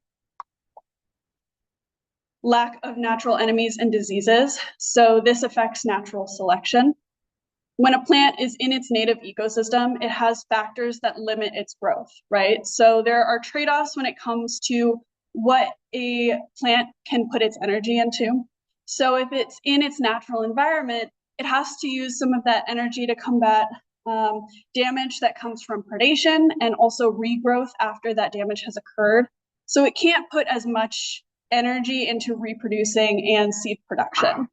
Lack of natural enemies and diseases. So this affects natural selection. When a plant is in its native ecosystem, it has factors that limit its growth, right? So there are trade-offs when it comes to what a plant can put its energy into. So if it's in its natural environment, it has to use some of that energy to combat damage that comes from predation and also regrowth after that damage has occurred. So it can't put as much energy into reproducing and seed production.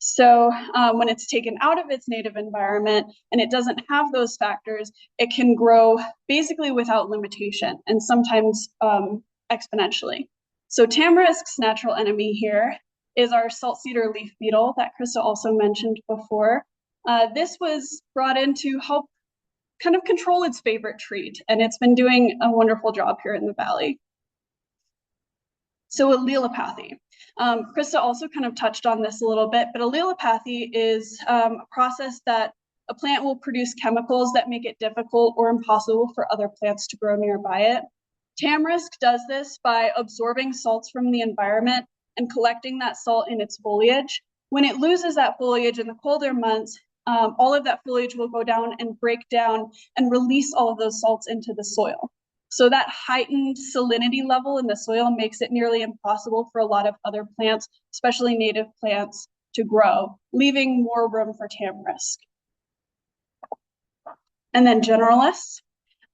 So when it's taken out of its native environment and it doesn't have those factors, it can grow basically without limitation and sometimes exponentially. So tamarisk's natural enemy here is our salt cedar leaf beetle that Christa also mentioned before. This was brought in to help kind of control its favorite treat, and it's been doing a wonderful job here in the valley. So allelopathy. Christa also kind of touched on this a little bit, but allelopathy is a process that a plant will produce chemicals that make it difficult or impossible for other plants to grow nearby it. Tamarisk does this by absorbing salts from the environment and collecting that salt in its foliage. When it loses that foliage in the colder months, all of that foliage will go down and break down and release all of those salts into the soil. So that heightened salinity level in the soil makes it nearly impossible for a lot of other plants, especially native plants, to grow, leaving more room for tamarisk. And then generalists.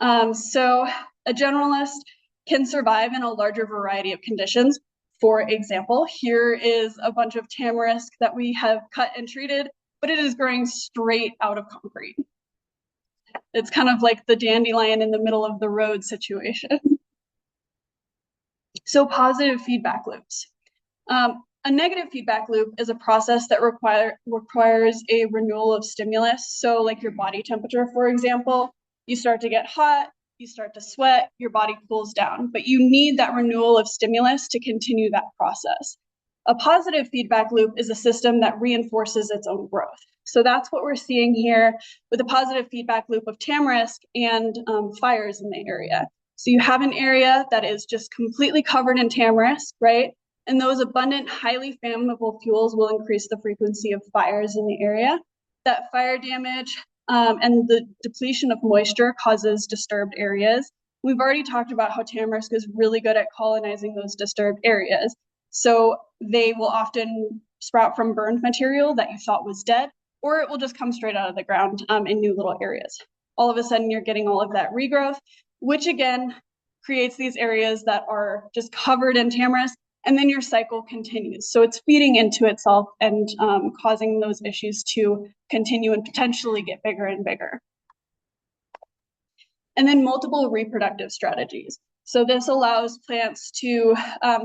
So a generalist can survive in a larger variety of conditions. For example, here is a bunch of tamarisk that we have cut and treated, but it is growing straight out of concrete. It's kind of like the dandelion in the middle of the road situation. So positive feedback loops. A negative feedback loop is a process that requires a renewal of stimulus. So like your body temperature, for example, you start to get hot, you start to sweat, your body cools down, but you need that renewal of stimulus to continue that process. A positive feedback loop is a system that reinforces its own growth. So that's what we're seeing here with a positive feedback loop of tamarisk and fires in the area. So you have an area that is just completely covered in tamarisk, right? And those abundant, highly flammable fuels will increase the frequency of fires in the area. That fire damage and the depletion of moisture causes disturbed areas. We've already talked about how tamarisk is really good at colonizing those disturbed areas. So they will often sprout from burned material that you thought was dead, or it will just come straight out of the ground in new little areas. All of a sudden, you're getting all of that regrowth, which again creates these areas that are just covered in tamarisk, and then your cycle continues. So it's feeding into itself and causing those issues to continue and potentially get bigger and bigger. And then multiple reproductive strategies. So this allows plants to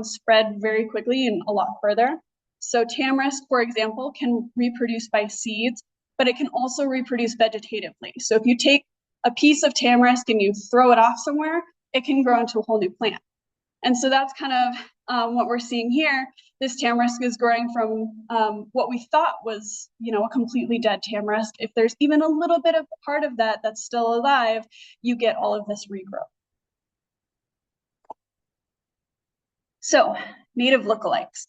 spread very quickly and a lot further. So tamarisk, for example, can reproduce by seeds, but it can also reproduce vegetatively. So if you take a piece of tamarisk and you throw it off somewhere, it can grow into a whole new plant. And so that's kind of what we're seeing here. This tamarisk is growing from what we thought was, a completely dead tamarisk. If there's even a little bit of part of that that's still alive, you get all of this regrowth. So native lookalikes.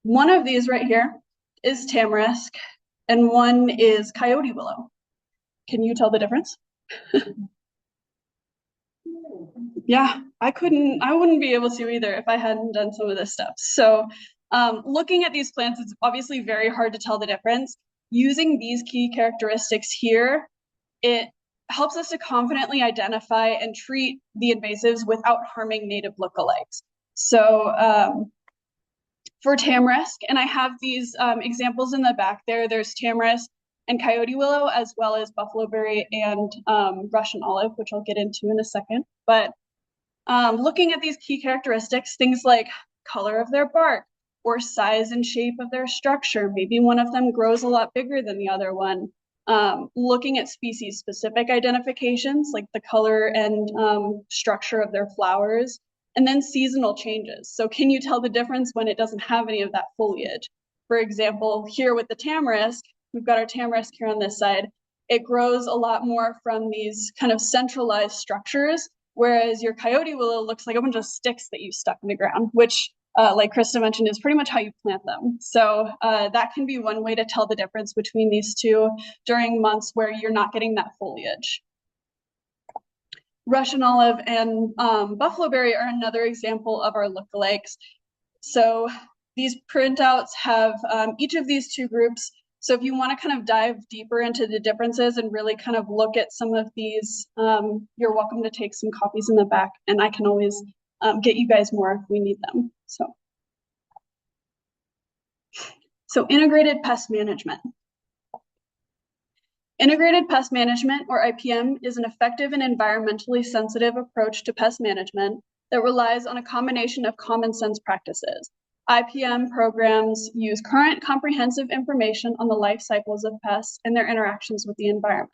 One of these right here is tamarisk, and one is coyote willow. Can you tell the difference? Yeah, I wouldn't be able to either if I hadn't done some of this stuff. So looking at these plants, it's obviously very hard to tell the difference. Using these key characteristics here it helps us to confidently identify and treat the invasives without harming native lookalikes. So for tamarisk, and I have these examples in the back there, there's tamarisk and coyote willow, as well as buffaloberry and Russian olive, which I'll get into in a second. But looking at these key characteristics, things like color of their bark or size and shape of their structure, maybe one of them grows a lot bigger than the other one. Looking at species-specific identifications, like the color and structure of their flowers, and then seasonal changes. So can you tell the difference when it doesn't have any of that foliage? For example, here with the tamarisk, we've got our tamarisk here on this side. It grows a lot more from these kind of centralized structures, whereas your coyote willow looks like a bunch of sticks that you stuck in the ground, which like Christa mentioned, is pretty much how you plant them. So that can be one way to tell the difference between these two during months where you're not getting that foliage. Russian olive and buffaloberry are another example of our lookalikes. So these printouts have each of these two groups. So if you want to kind of dive deeper into the differences and really kind of look at some of these, you're welcome to take some copies in the back, and I can always get you guys more if we need them. So integrated pest management. Integrated pest management, or IPM, is an effective and environmentally sensitive approach to pest management that relies on a combination of common sense practices. IPM programs use current comprehensive information on the life cycles of pests and their interactions with the environment.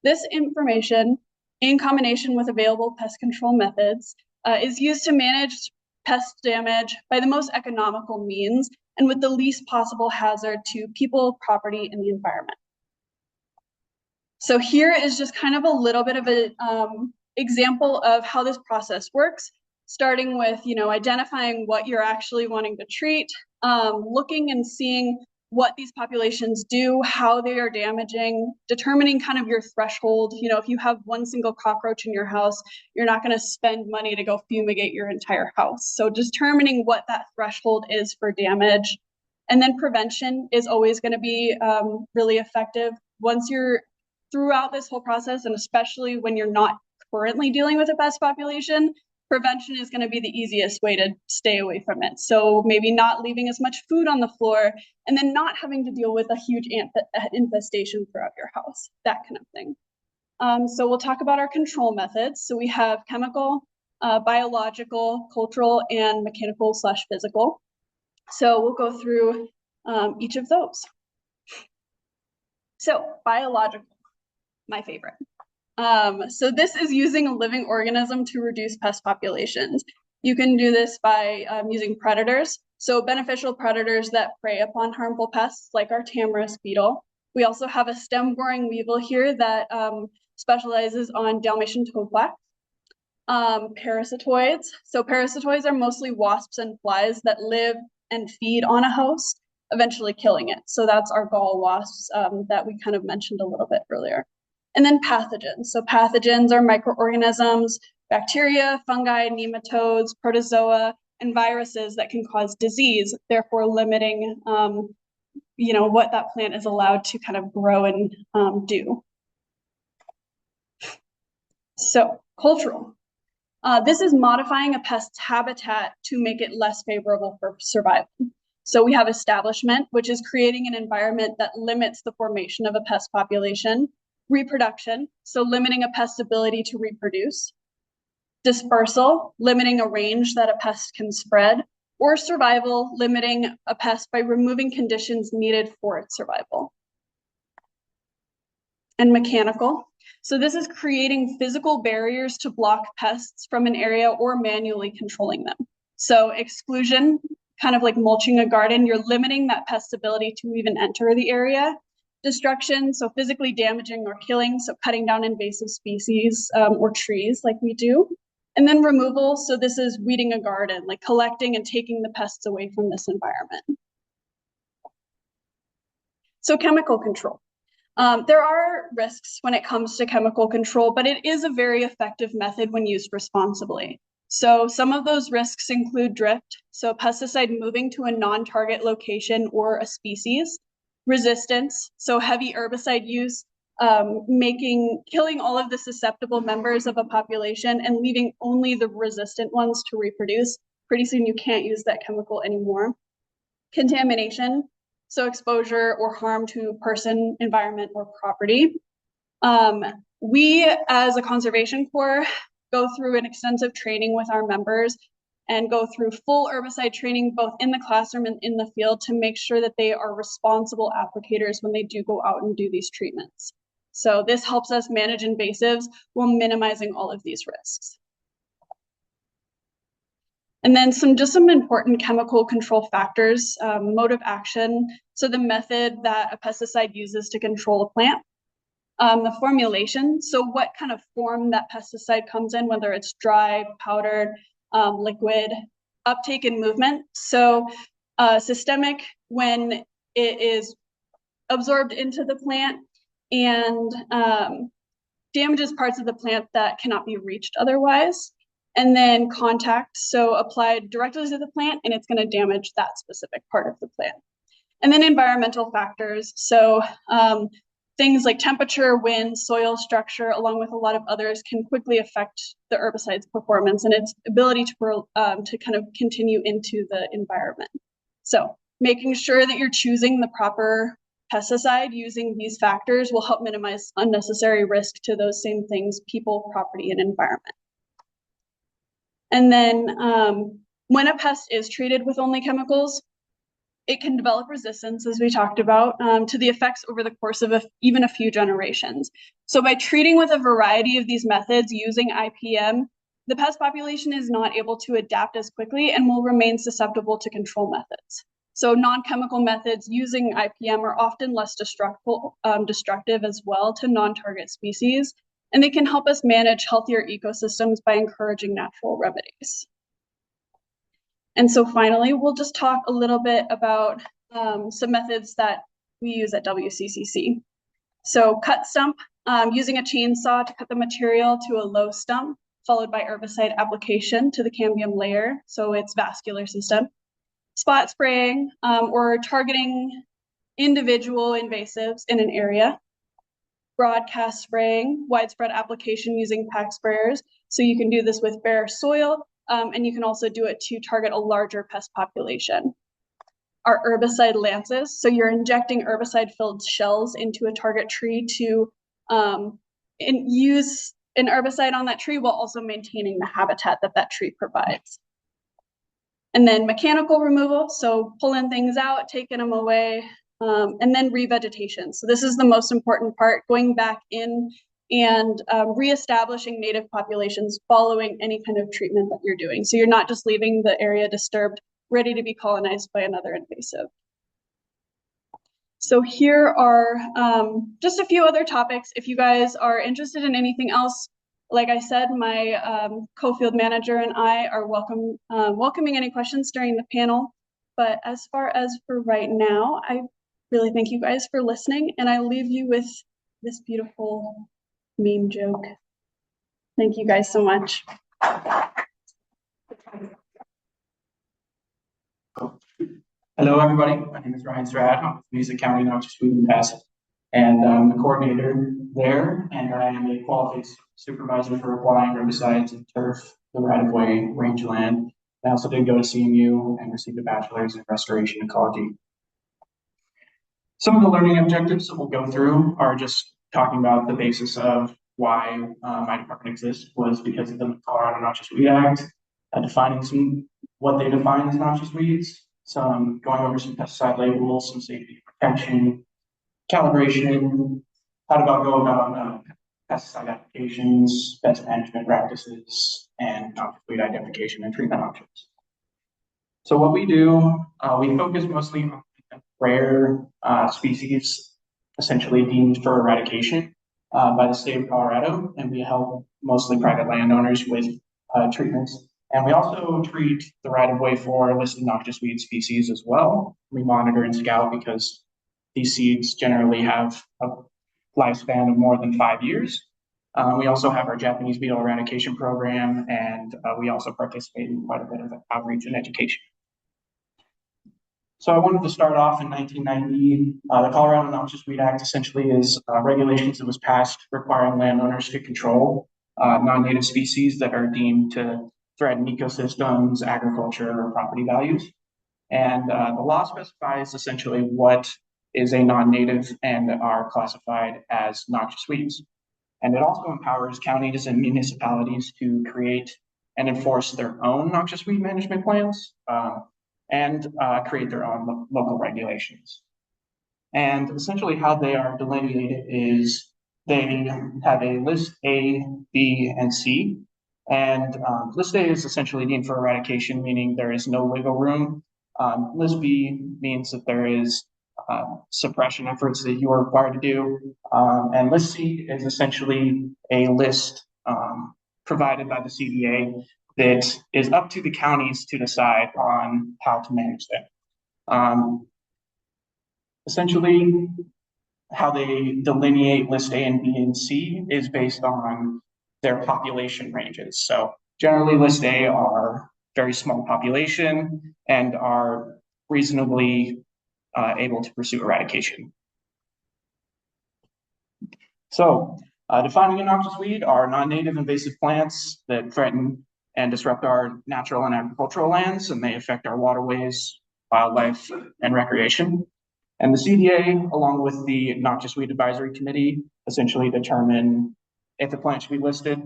This information, in combination with available pest control methods, is used to manage pest damage by the most economical means and with the least possible hazard to people, property, and the environment. So here is just kind of a little bit of an example of how this process works, starting with, identifying what you're actually wanting to treat, looking and seeing what these populations do, how they are damaging, determining kind of your threshold. If you have one single cockroach in your house, you're not going to spend money to go fumigate your entire house. So determining what that threshold is for damage. And then prevention is always going to be really effective. Once you're throughout this whole process, and especially when you're not currently dealing with a pest population, prevention is going to be the easiest way to stay away from it. So maybe not leaving as much food on the floor, and then not having to deal with a huge infestation throughout your house, that kind of thing. So we'll talk about our control methods. So we have chemical, biological, cultural, and mechanical/physical. So we'll go through each of those. So biological, my favorite. So this is using a living organism to reduce pest populations. You can do this by using predators. So beneficial predators that prey upon harmful pests, like our tamarisk beetle. We also have a stem-boring weevil here that specializes on Dalmatian toadflax. Parasitoids. So parasitoids are mostly wasps and flies that live and feed on a host, eventually killing it. So that's our gall wasps that we kind of mentioned a little bit earlier. And then pathogens. So pathogens are microorganisms, bacteria, fungi, nematodes, protozoa, and viruses that can cause disease, therefore limiting what that plant is allowed to kind of grow and do. So cultural. This is modifying a pest's habitat to make it less favorable for survival. So we have establishment, which is creating an environment that limits the formation of a pest population. Reproduction, so limiting a pest's ability to reproduce. Dispersal, limiting a range that a pest can spread. Or survival, limiting a pest by removing conditions needed for its survival. And mechanical, so this is creating physical barriers to block pests from an area or manually controlling them. So exclusion, kind of like mulching a garden, you're limiting that pest's ability to even enter the area. Destruction, so physically damaging or killing, so cutting down invasive species or trees like we do. And then removal, so this is weeding a garden, like collecting and taking the pests away from this environment. So chemical control. There are risks when it comes to chemical control, but it is a very effective method when used responsibly. So some of those risks include drift, so pesticide moving to a non-target location or a species. Resistance, so heavy herbicide use killing all of the susceptible members of a population and leaving only the resistant ones to reproduce. Pretty soon you can't use that chemical anymore. Contamination, so exposure or harm to person, environment, or property. We, as a conservation corps, go through an extensive training with our members and go through full herbicide training, both in the classroom and in the field, to make sure that they are responsible applicators when they do go out and do these treatments. So this helps us manage invasives while minimizing all of these risks. And then just some important chemical control factors, mode of action. So the method that a pesticide uses to control a plant. The formulation, so what kind of form that pesticide comes in, whether it's dry, powdered, liquid, uptake and movement. So systemic, when it is absorbed into the plant and damages parts of the plant that cannot be reached otherwise. And then contact, so applied directly to the plant, and it's going to damage that specific part of the plant. And then environmental factors, so things like temperature, wind, soil structure, along with a lot of others, can quickly affect the herbicide's performance and its ability to kind of continue into the environment. So making sure that you're choosing the proper pesticide using these factors will help minimize unnecessary risk to those same things, people, property, and environment. And then when a pest is treated with only chemicals, it can develop resistance, as we talked about, to the effects over the course of even a few generations. So by treating with a variety of these methods using IPM, the pest population is not able to adapt as quickly and will remain susceptible to control methods. So non-chemical methods using IPM are often less destructive as well to non-target species, and they can help us manage healthier ecosystems by encouraging natural remedies. And so finally, we'll just talk a little bit about some methods that we use at WCCC. So cut stump, using a chainsaw to cut the material to a low stump, followed by herbicide application to the cambium layer, so its vascular system. Spot spraying, or targeting individual invasives in an area. Broadcast spraying, widespread application using pack sprayers. So you can do this with bare soil, and you can also do it to target a larger pest population. Our herbicide lances, so you're injecting herbicide-filled shells into a target tree to use an herbicide on that tree while also maintaining the habitat that that tree provides. And then mechanical removal, so pulling things out, taking them away, and then revegetation. So this is the most important part, going back in and reestablishing native populations following any kind of treatment that you're doing. So you're not just leaving the area disturbed, ready to be colonized by another invasive. So here are just a few other topics. If you guys are interested in anything else, like I said, my co-field manager and I are welcoming any questions during the panel. But as far as for right now, I really thank you guys for listening, and I leave you with this beautiful meme joke. Thank you guys so much. Hello, everybody. My name is Surad. I'm with Mesa County, Noxious and Pest, and I'm the coordinator there, and I am a quality supervisor for applying herbicides and turf, the right-of-way rangeland. I also did go to CMU and received a bachelor's in restoration ecology. Some of the learning objectives that we'll go through are just talking about the basis of why my department exists was because of the Colorado Noxious Weed Act, defining what they define as noxious weeds, some going over some pesticide labels, some safety protection, calibration, how to go about pesticide applications, pest management practices, and noxious weed identification and treatment options. So what we do, we focus mostly on rare species, essentially deemed for eradication by the state of Colorado, and we help mostly private landowners with treatments. And we also treat the right-of-way for listed noxious weed species as well. We monitor and scout because these seeds generally have a lifespan of more than 5 years. We also have our Japanese beetle eradication program, and we also participate in quite a bit of outreach and education. So I wanted to start off in 1990. The Colorado Noxious Weed Act essentially is regulations that was passed requiring landowners to control non-native species that are deemed to threaten ecosystems, agriculture, or property values. And the law specifies essentially what is a non-native and are classified as noxious weeds. And it also empowers counties and municipalities to create and enforce their own noxious weed management plans and create their own local regulations. And essentially how they are delineated is they have a list A, B, and C. And list A is essentially deemed for eradication, meaning there is no wiggle room. List B means that there is suppression efforts that you are required to do. And list C is essentially a list provided by the CDA that is up to the counties to decide on how to manage them. Essentially, how they delineate list A and B and C is based on their population ranges. So generally list A are very small population and are reasonably able to pursue eradication. So defining a noxious weed are non-native invasive plants that threaten and disrupt our natural and agricultural lands, and they affect our waterways, wildlife, and recreation. And the CDA, along with the Noxious Weed Advisory Committee, essentially determine if the plant should be listed.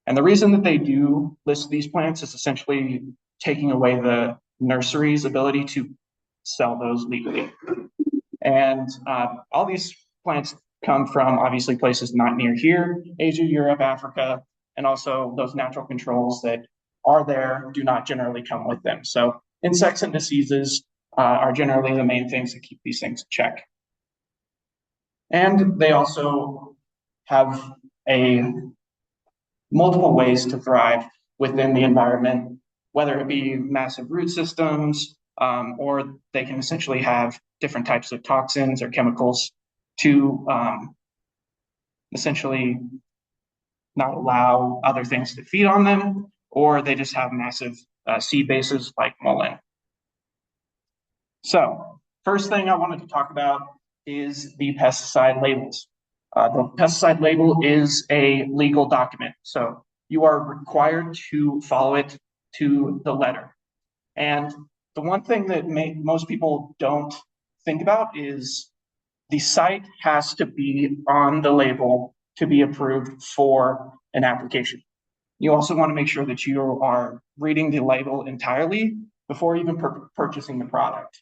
And the reason that they do list these plants is essentially taking away the nursery's ability to sell those legally. And all these plants come from obviously places not near here, Asia, Europe, Africa, and also those natural controls that are there do not generally come with them. So insects and diseases are generally the main things that keep these things in check. And they also have multiple ways to thrive within the environment, whether it be massive root systems, or they can essentially have different types of toxins or chemicals to essentially not allow other things to feed on them, or they just have massive seed bases like mullein. So first thing I wanted to talk about is the pesticide labels. The pesticide label is a legal document, so you are required to follow it to the letter. And the one thing that most people don't think about is the site has to be on the label to be approved for an application. You also want to make sure that you are reading the label entirely before even purchasing the product.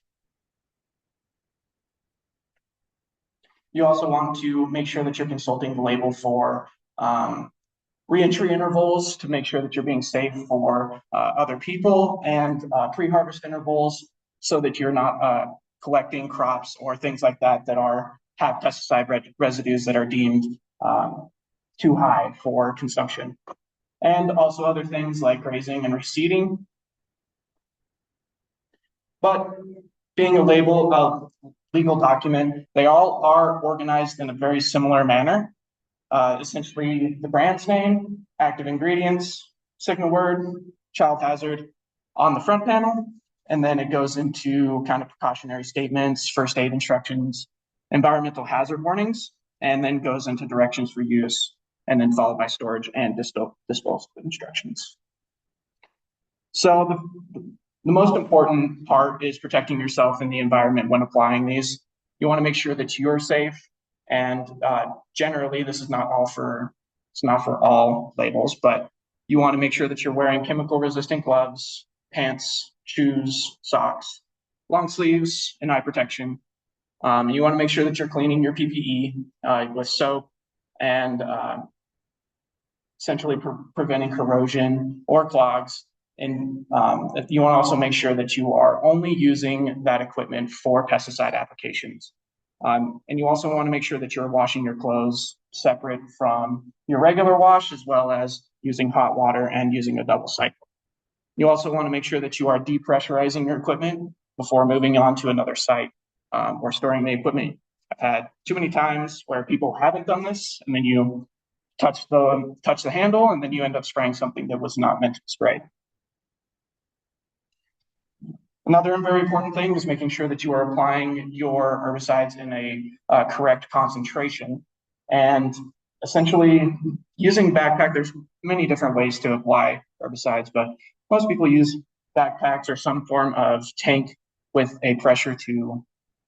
You also want to make sure that you're consulting the label for re-entry intervals to make sure that you're being safe for other people, and pre-harvest intervals so that you're not collecting crops or things like that that have pesticide residues that are deemed too high for consumption. And also other things like grazing and reseeding. But being a legal document, they all are organized in a very similar manner. Essentially the brand's name, active ingredients, signal word, child hazard on the front panel, and then it goes into kind of precautionary statements, first aid instructions, environmental hazard warnings, and then goes into directions for use, and then followed by storage and disposal instructions. So the most important part is protecting yourself and the environment when applying these. You want to make sure that you're safe, and generally this is not for all labels, but you want to make sure that you're wearing chemical resistant gloves, pants, shoes, socks, long sleeves, and eye protection. You want to make sure that you're cleaning your PPE with soap and essentially preventing corrosion or clogs. And you want to also make sure that you are only using that equipment for pesticide applications. And you also want to make sure that you're washing your clothes separate from your regular wash, as well as using hot water and using a double cycle. You also want to make sure that you are depressurizing your equipment before moving on to another site or storing the equipment. I've had too many times where people haven't done this, and then you touch the handle, and then you end up spraying something that was not meant to be sprayed. Another very important thing is making sure that you are applying your herbicides in a correct concentration. And essentially using backpack, there's many different ways to apply herbicides, but most people use backpacks or some form of tank with a pressure to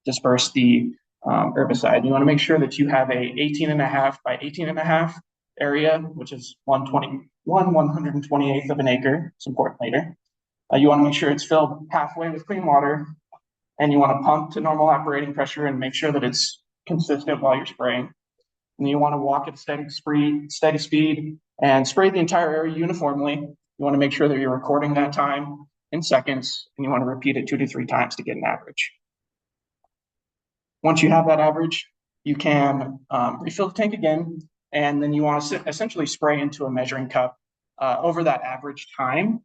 disperse the herbicide. You want to make sure that you have a 18.5 by 18.5 area, which is 1/128th of an acre. It's important later. You want to make sure it's filled halfway with clean water, and you want to pump to normal operating pressure and make sure that it's consistent while you're spraying. And you want to walk at a steady speed and spray the entire area uniformly. You want to make sure that you're recording that time in seconds, and you want to repeat it 2 to 3 times to get an average. Once you have that average, you can refill the tank again, and then you want to essentially spray into a measuring cup over that average time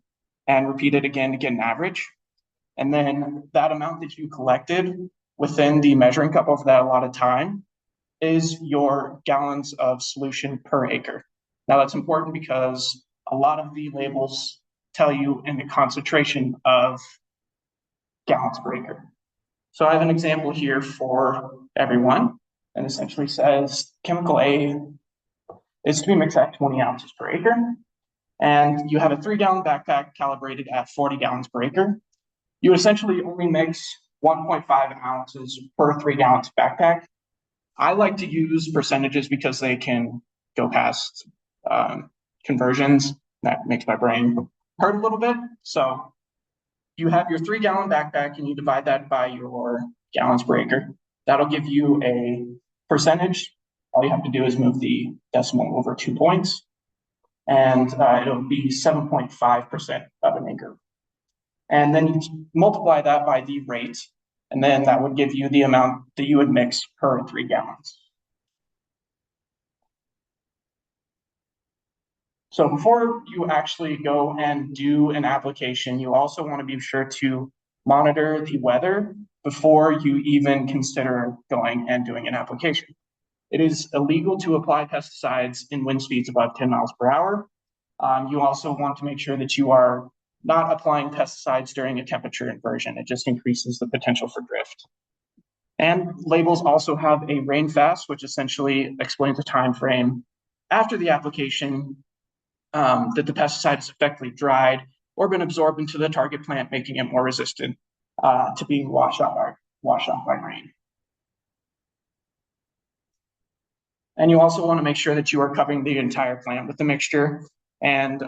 and repeat it again to get an average. And then that amount that you collected within the measuring cup over that allotted time is your gallons of solution per acre. Now that's important because a lot of the labels tell you in the concentration of gallons per acre. So I have an example here for everyone, and essentially says chemical A is to be mixed at 20 ounces per acre. And you have a 3-gallon backpack calibrated at 40 gallons per acre. You essentially only mix 1.5 ounces per 3 gallons backpack. I like to use percentages because they can go past conversions. That makes my brain hurt a little bit. So you have your 3-gallon backpack and you divide that by your gallons per acre. That'll give you a percentage. All you have to do is move the decimal over 2 points, and it'll be 7.5% of an acre. And then you multiply that by the rate, and then that would give you the amount that you would mix per 3 gallons. So before you actually go and do an application, you also want to be sure to monitor the weather before you even consider going and doing an application. It is illegal to apply pesticides in wind speeds above 10 miles per hour. You also want to make sure that you are not applying pesticides during a temperature inversion. It just increases the potential for drift. And labels also have a rain fast, which essentially explains the time frame after the application that the pesticide is effectively dried or been absorbed into the target plant, making it more resistant to being washed off by rain. And you also want to make sure that you are covering the entire plant with the mixture. And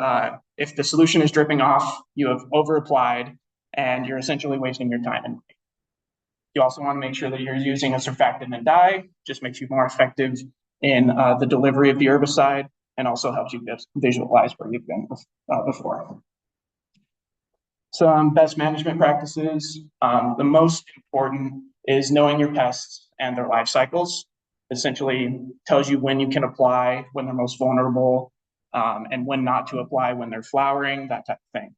if the solution is dripping off, you have over-applied and you're essentially wasting your time and money. You also want to make sure that you're using a surfactant and dye, just makes you more effective in the delivery of the herbicide and also helps you visualize where you've been before. So best management practices, the most important is knowing your pests and their life cycles. Essentially tells you when you can apply, when they're most vulnerable, and when not to apply when they're flowering, that type of thing.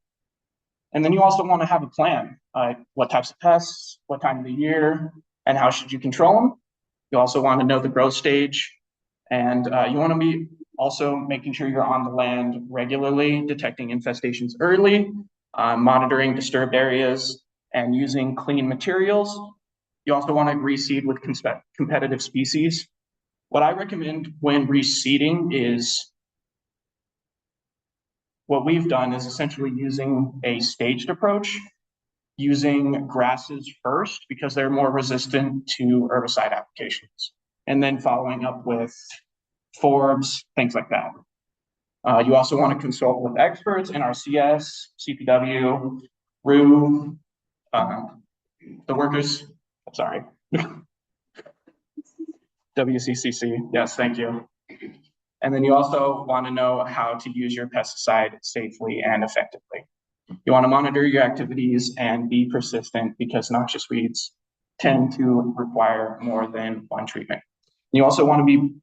And then you also want to have a plan, what types of pests, what time of the year, and how should you control them. You also want to know the growth stage, and you want to be also making sure you're on the land regularly, detecting infestations early, monitoring disturbed areas, and using clean materials. You also want to reseed with competitive species. What I recommend when reseeding is, what we've done is essentially using a staged approach, using grasses first because they're more resistant to herbicide applications, and then following up with forbs, things like that. You also want to consult with experts, NRCS, CPW, RU, the workers, sorry, WCCC, yes, thank you. And then you also want to know how to use your pesticide safely and effectively. You want to monitor your activities and be persistent because noxious weeds tend to require more than one treatment. You also want to be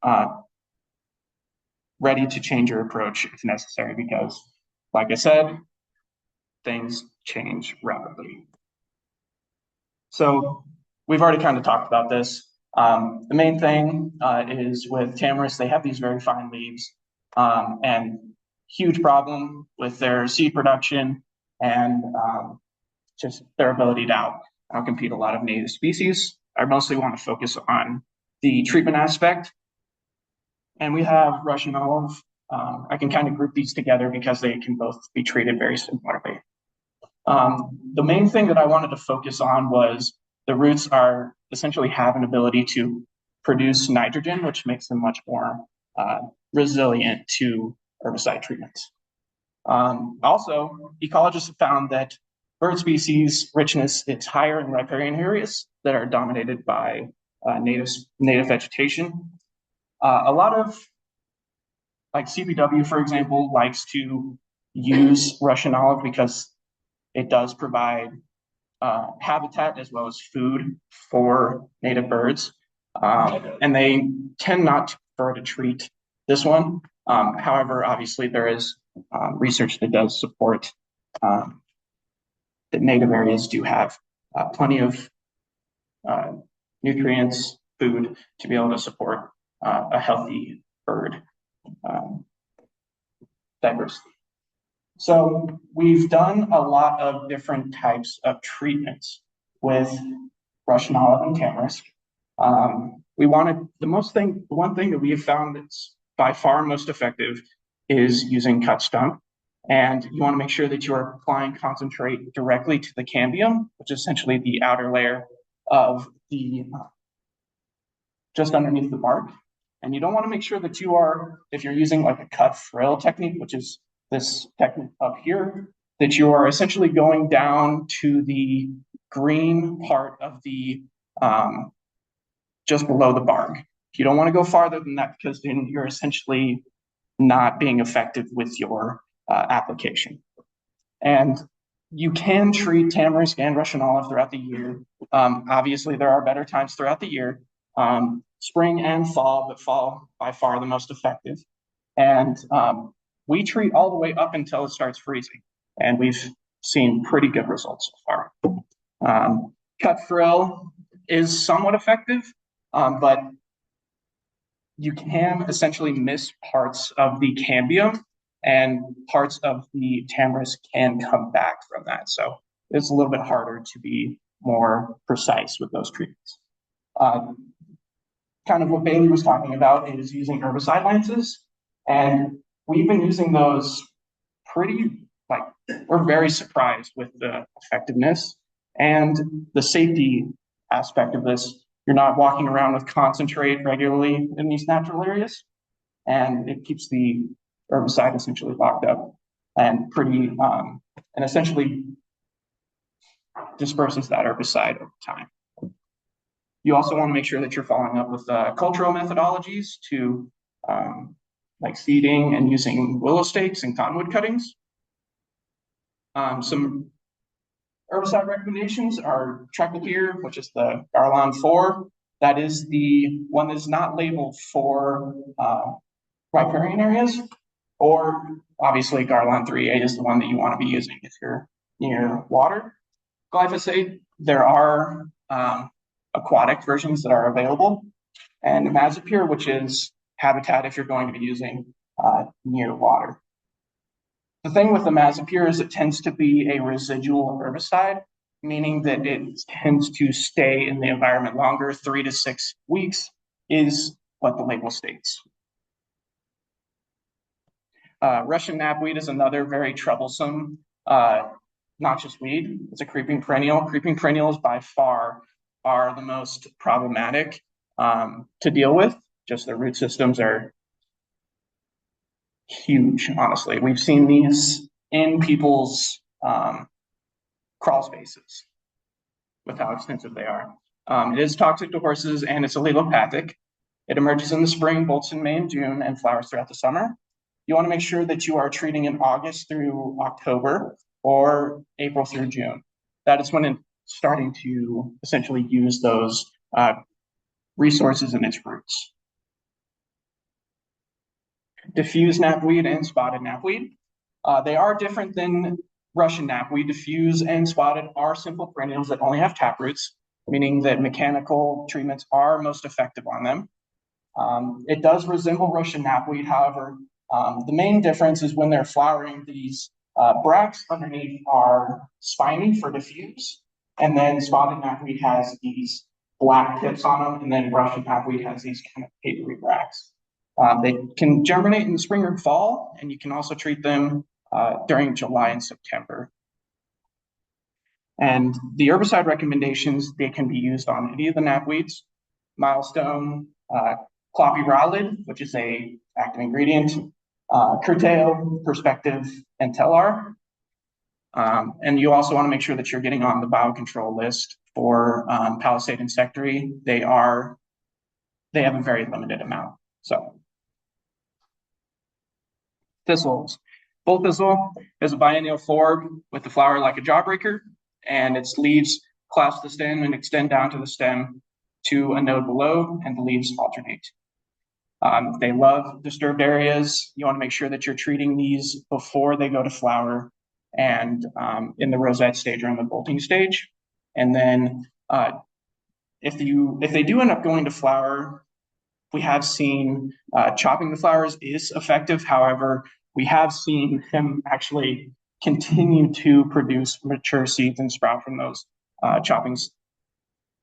ready to change your approach if necessary because, like I said, things change rapidly. So we've already kind of talked about this. The main thing is with tamarisk, they have these very fine leaves and huge problem with their seed production and just their ability to outcompete a lot of native species. I mostly want to focus on the treatment aspect. And we have Russian olive. I can kind of group these together because they can both be treated very similarly. The main thing that I wanted to focus on was the roots are essentially have an ability to produce nitrogen, which makes them much more resilient to herbicide treatments. Also, ecologists have found that bird species richness is higher in riparian areas that are dominated by native vegetation. A lot of, like CBW, for example, likes to use Russian olive because it does provide habitat as well as food for native birds. And they tend not to prefer to treat this one. However, obviously there is research that does support that native areas do have plenty of nutrients, food to be able to support a healthy bird diversity. So we've done a lot of different types of treatments with Russian olive and tamarisk. We wanted the one thing that we have found that's by far most effective is using cut stump. And you want to make sure that you are applying concentrate directly to the cambium, which is essentially the outer layer of the just underneath the bark. And you don't want to make sure that you are, if you're using like a cut frill technique, which is this technique up here, that you are essentially going down to the green part of the just below the bark. You don't want to go farther than that because then you're essentially not being effective with your application. And you can treat tamarisk and Russian olive throughout the year. Obviously, there are better times throughout the year, spring and fall, but fall by far the most effective. And we treat all the way up until it starts freezing, and we've seen pretty good results so far. Cut frill is somewhat effective, but you can essentially miss parts of the cambium, and parts of the tamarisk can come back from that. So it's a little bit harder to be more precise with those treatments. Kind of what Bailey was talking about is using herbicide lances, and we've been using those we're very surprised with the effectiveness and the safety aspect of this. You're not walking around with concentrate regularly in these natural areas, and it keeps the herbicide essentially locked up and and essentially disperses that herbicide over time. You also want to make sure that you're following up with cultural methodologies to like seeding and using willow stakes and cottonwood cuttings. Some herbicide recommendations are triclopyr, which is the Garland 4. That is the one that's not labeled for riparian areas, or obviously Garland 3A is the one that you want to be using if you're near water. Glyphosate, there are aquatic versions that are available, and imazapyr, which is habitat if you're going to be using near water. The thing with imazapyr is it tends to be a residual herbicide, meaning that it tends to stay in the environment longer. 3 to 6 weeks is what the label states. Russian knapweed is another very troublesome noxious weed. It's a creeping perennial. Creeping perennials by far are the most problematic to deal with. Just their root systems are huge, honestly. We've seen these in people's crawl spaces with how extensive they are. It is toxic to horses and it's allelopathic. It emerges in the spring, bolts in May and June, and flowers throughout the summer. You want to make sure that you are treating in August through October or April through June. That is when it's starting to essentially use those resources in its roots. Diffuse knapweed and spotted knapweed. They are different than Russian knapweed. Diffuse and spotted are simple perennials that only have taproots, meaning that mechanical treatments are most effective on them. It does resemble Russian knapweed, however, the main difference is when they're flowering, these Bracts underneath are spiny for diffuse, and then spotted knapweed has these black tips on them, and then Russian knapweed has these kind of papery bracts. They can germinate in the spring or fall, and you can also treat them during July and September. And the herbicide recommendations, they can be used on any of the knapweeds, milestone, clopyralid, which is a active ingredient, curtail, perspective, and telar. And you also want to make sure that you're getting on the biocontrol list for Palisade insectary. They have a very limited amount. So thistles. Bull thistle is a biennial forb with the flower like a jawbreaker, and its leaves clasp the stem and extend down to the stem to a node below, and the leaves alternate. They love disturbed areas. You want to make sure that you're treating these before they go to flower and in the rosette stage or in the bolting stage. And then if they do end up going to flower, we have seen chopping the flowers is effective. However, we have seen him actually continue to produce mature seeds and sprout from those choppings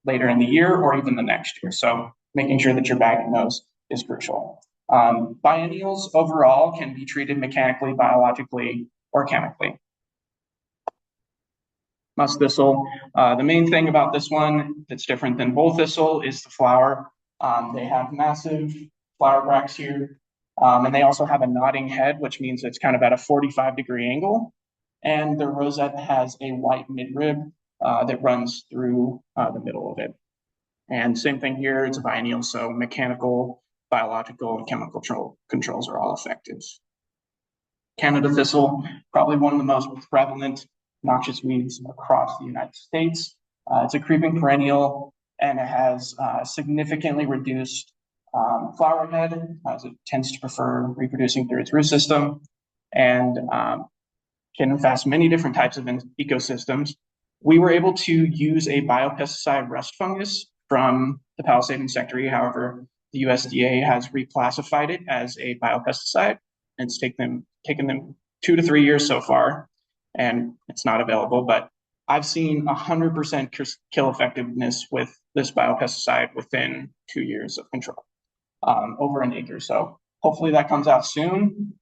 later in the year or even the next year. So making sure that you're bagging those is crucial. Biennials overall can be treated mechanically, biologically, or chemically. Musk thistle. The main thing about this one that's different than bull thistle is the flower. They have massive flower bracts here, and they also have a nodding head, which means it's kind of at a 45-degree angle. And the rosette has a white midrib that runs through the middle of it. And same thing here, it's a biennial, so mechanical, biological, and chemical controls are all effective. Canada thistle, probably one of the most prevalent noxious weeds across the United States. It's a creeping perennial, and it has significantly reduced flower head, as it tends to prefer reproducing through its root system, and can infest many different types of ecosystems. We were able to use a biopesticide rust fungus from the Palisade insectary. However, the USDA has reclassified it as a biopesticide, and it's taken them 2 to 3 years so far, and it's not available. But I've seen 100% kill effectiveness with this biopesticide within 2 years of control, over an acre. So hopefully that comes out soon.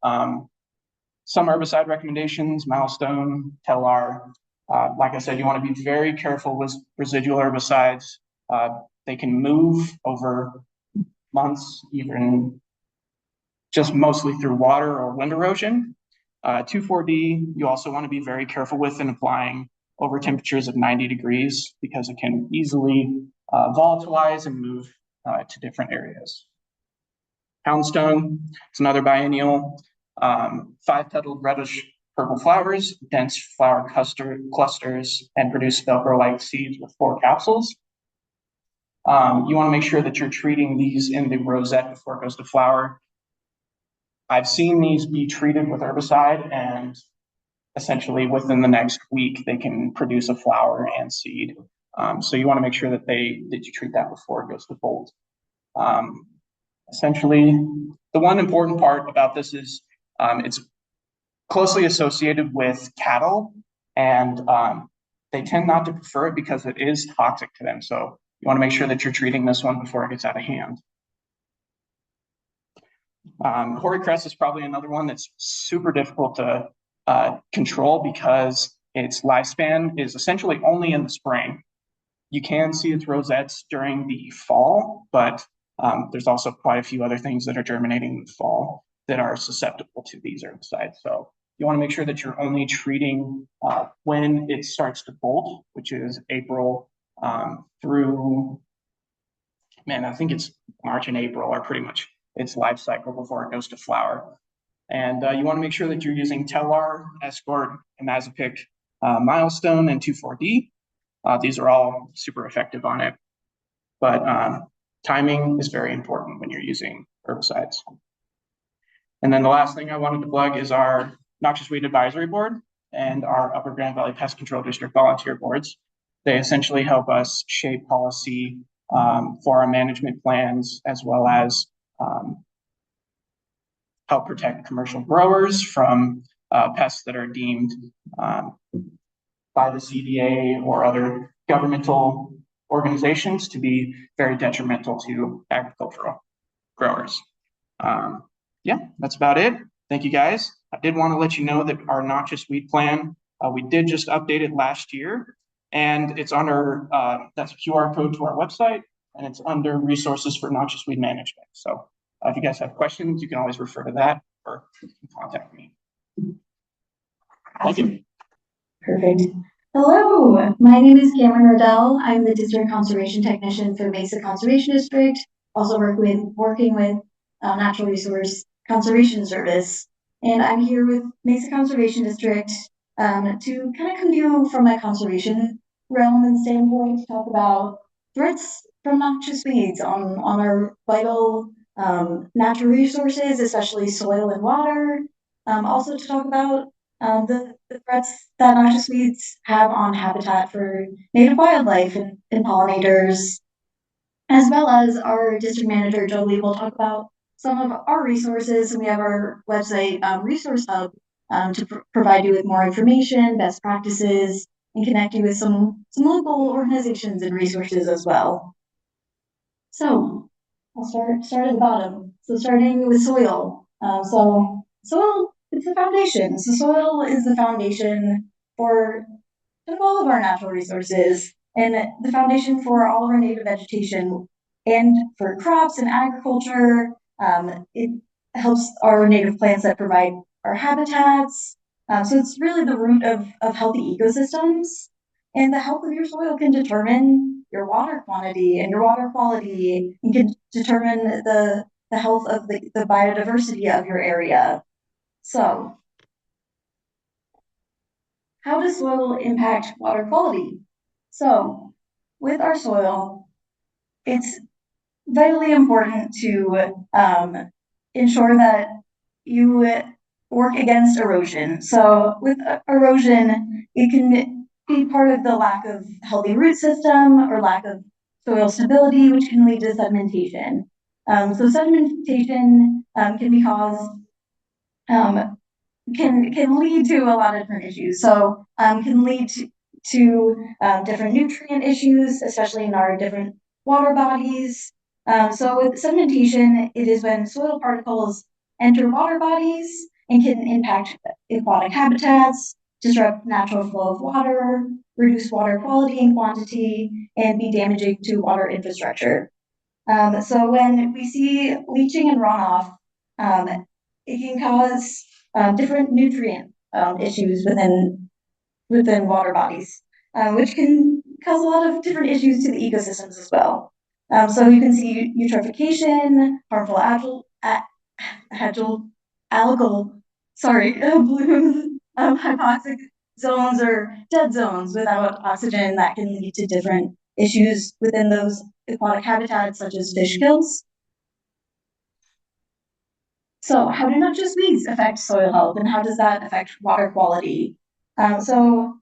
Some herbicide recommendations: milestone, telar. Like I said, you want to be very careful with residual herbicides. They can move over months, even just mostly through water or wind erosion. 2,4-D, you also want to be very careful with in applying over temperatures of 90 degrees because it can easily volatilize and move to different areas. Houndstone, it's another biennial. 5-petaled reddish purple flowers, dense flower clusters, and produce velcro-like seeds with 4 capsules. You want to make sure that you're treating these in the rosette before it goes to flower. I've seen these be treated with herbicide, and essentially within the next week, they can produce a flower and seed. So you want to make sure that you treat that before it goes to bolt. Essentially, the one important part about this is it's closely associated with cattle, and they tend not to prefer it because it is toxic to them. So you want to make sure that you're treating this one before it gets out of hand. Hoary crest is probably another one that's super difficult to control because its lifespan is essentially only in the spring. You can see its rosettes during the fall, but there's also quite a few other things that are germinating in the fall that are susceptible to these herbicides. So you want to make sure that you're only treating when it starts to bolt, which is April through, I think it's March and April are pretty much its life cycle before it goes to flower. And you want to make sure that you're using telar, escort, imazapic, milestone, and 2,4-D. These are all super effective on it. But timing is very important when you're using herbicides. And then the last thing I wanted to plug is our Noxious Weed Advisory Board and our Upper Grand Valley Pest Control District volunteer boards. They essentially help us shape policy for our management plans, as well as help protect commercial growers from pests that are deemed by the CDA or other governmental organizations to be very detrimental to agricultural growers. Yeah, that's about it. Thank you, guys. I did want to let you know that our noxious weed plan, we did just update it last year, and it's under, that's a QR code to our website, and it's under resources for noxious weed management. So if you guys have questions, you can always refer to that or you can contact me. Thank you. Perfect. Hello, my name is Camryn Riddell. I'm the District Conservation Technician for Mesa Conservation District. Also working with Natural Resource Conservation Service. And I'm here with Mesa Conservation District to kind of come to you from a conservation realm and standpoint to talk about threats from noxious weeds on our vital natural resources, especially soil and water. Also to talk about the threats that noxious weeds have on habitat for native wildlife and pollinators, as well as our district manager, Jolie, will talk about some of our resources. And we have our website resource hub to provide you with more information, best practices, and connect you with some local organizations and resources as well. So I'll start at the bottom. So starting with soil. So soil, it's the foundation. So soil is the foundation for all of our natural resources and the foundation for all of our native vegetation and for crops and agriculture. It helps our native plants that provide our habitats. So it's really the root of healthy ecosystems. And the health of your soil can determine your water quantity and your water quality, and can determine the health of the biodiversity of your area. So how does soil impact water quality? So with our soil, it's vitally important to ensure that you work against erosion. So with erosion, it can be part of the lack of healthy root system or lack of soil stability, which can lead to sedimentation. So sedimentation can be caused, can lead to a lot of different issues. So can lead to different nutrient issues, especially in our different water bodies. So with sedimentation, it is when soil particles enter water bodies and can impact aquatic habitats, disrupt natural flow of water, reduce water quality and quantity, and be damaging to water infrastructure. So when we see leaching and runoff, it can cause different nutrient issues within water bodies, which can cause a lot of different issues to the ecosystems as well. So you can see eutrophication, harmful blooms, hypoxic zones or dead zones without oxygen that can lead to different issues within those aquatic habitats, such as fish kills. So how do noxious weeds affect soil health, and how does that affect water quality? So